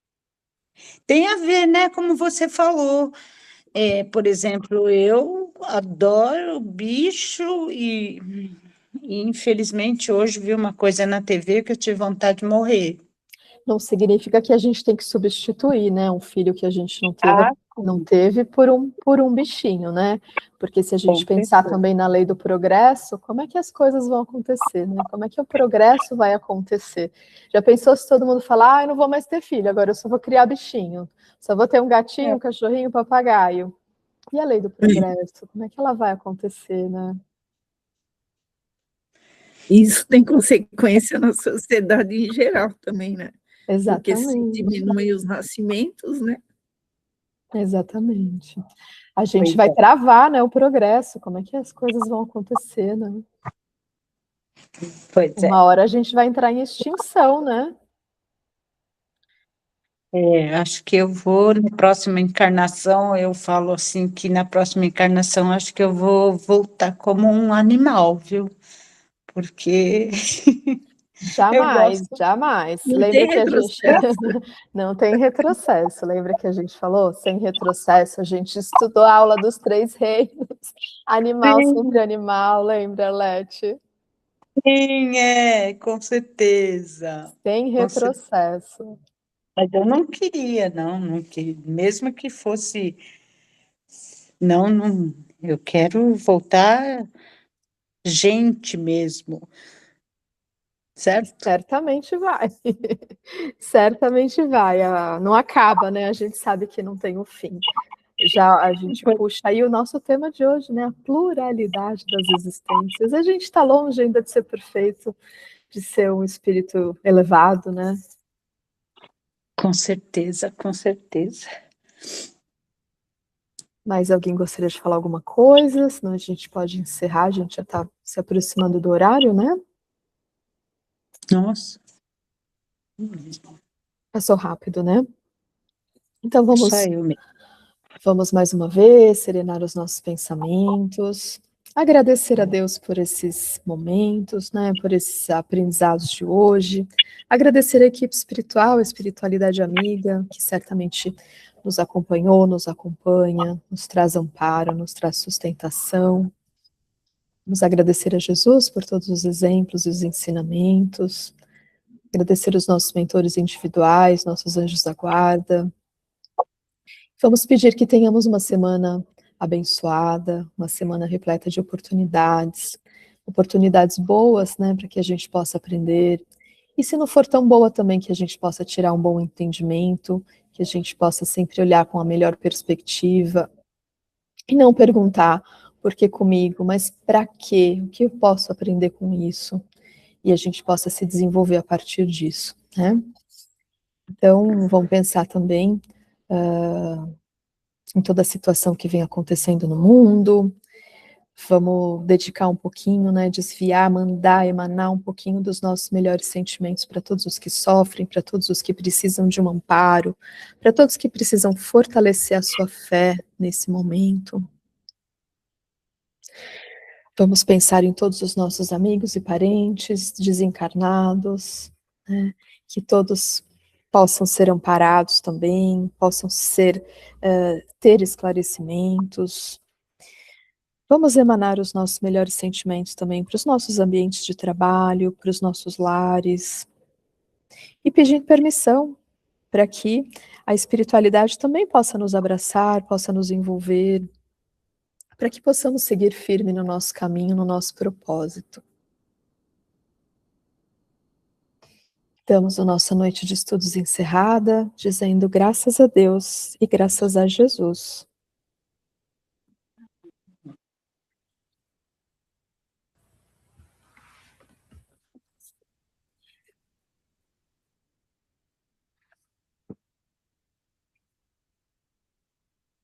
Tem a ver, né? Como você falou. Por exemplo, eu adoro bicho e infelizmente hoje vi uma coisa na TV que eu tive vontade de morrer. Não significa que a gente tem que substituir, né, um filho que a gente Ah, não teve por um bichinho, né? Porque se a gente com pensar certeza. também na lei do progresso, como é que as coisas vão acontecer, né? Como é que o progresso vai acontecer? Já pensou se todo mundo falar, eu não vou mais ter filho, agora eu só vou criar bichinho, só vou ter um gatinho, um cachorrinho, um papagaio. E a lei do progresso, como é que ela vai acontecer, né? Isso tem consequência na sociedade em geral também, né? Porque se Exatamente, diminui os nascimentos, né? exatamente. A gente Pois vai é. travar, né, o progresso, como é que as coisas vão acontecer, né? Pois é. Uma hora a gente vai entrar em extinção, né? Acho que eu vou, na próxima encarnação, eu falo assim que na próxima encarnação acho que eu vou voltar como um animal, viu? Porque eu Jamais, gosto. jamais. Não Lembra tem que a gente retrocesso. não tem retrocesso. Lembra que a gente falou? Sem retrocesso. A gente estudou a aula dos 3 reinos. Animal sempre animal. Lembra, Lete? Sim, com certeza. Sem Com certeza. retrocesso. Mas eu não queria, não queria. Mesmo que fosse. Não, não. Eu quero voltar gente mesmo, certo? Certamente vai. Certamente vai. Não acaba, né? A gente sabe que não tem um fim. Já a gente puxa aí o nosso tema de hoje, né? A pluralidade das existências. A gente está longe ainda de ser perfeito, de ser um espírito elevado, né? Com certeza, com certeza. Mas alguém gostaria de falar alguma coisa? Senão a gente pode encerrar, a gente já está se aproximando do horário, né? Nossa. Passou rápido, né? Então Só eu mesmo. vamos mais uma vez serenar os nossos pensamentos, agradecer a Deus por esses momentos, né, por esses aprendizados de hoje, agradecer a equipe espiritual, a espiritualidade amiga, que certamente nos acompanhou, nos acompanha, nos traz amparo, nos traz sustentação. Vamos agradecer a Jesus por todos os exemplos e os ensinamentos, agradecer os nossos mentores individuais, nossos anjos da guarda. Vamos pedir que tenhamos uma semana abençoada, uma semana repleta de oportunidades, oportunidades boas, né, para que a gente possa aprender. E se não for tão boa também, que a gente possa tirar um bom entendimento, que a gente possa sempre olhar com a melhor perspectiva e não perguntar por que comigo, mas para quê? O que eu posso aprender com isso? E a gente possa se desenvolver a partir disso, né? Então, vamos pensar também em toda a situação que vem acontecendo no mundo, vamos dedicar um pouquinho, né, desviar, mandar, emanar um pouquinho dos nossos melhores sentimentos para todos os que sofrem, para todos os que precisam de um amparo, para todos que precisam fortalecer a sua fé nesse momento. Vamos pensar em todos os nossos amigos e parentes desencarnados, né, que todos possam ser amparados também, possam ter esclarecimentos. Vamos emanar os nossos melhores sentimentos também para os nossos ambientes de trabalho, para os nossos lares, e pedir permissão para que a espiritualidade também possa nos abraçar, possa nos envolver, para que possamos seguir firme no nosso caminho, no nosso propósito. Damos a nossa noite de estudos encerrada, dizendo graças a Deus e graças a Jesus.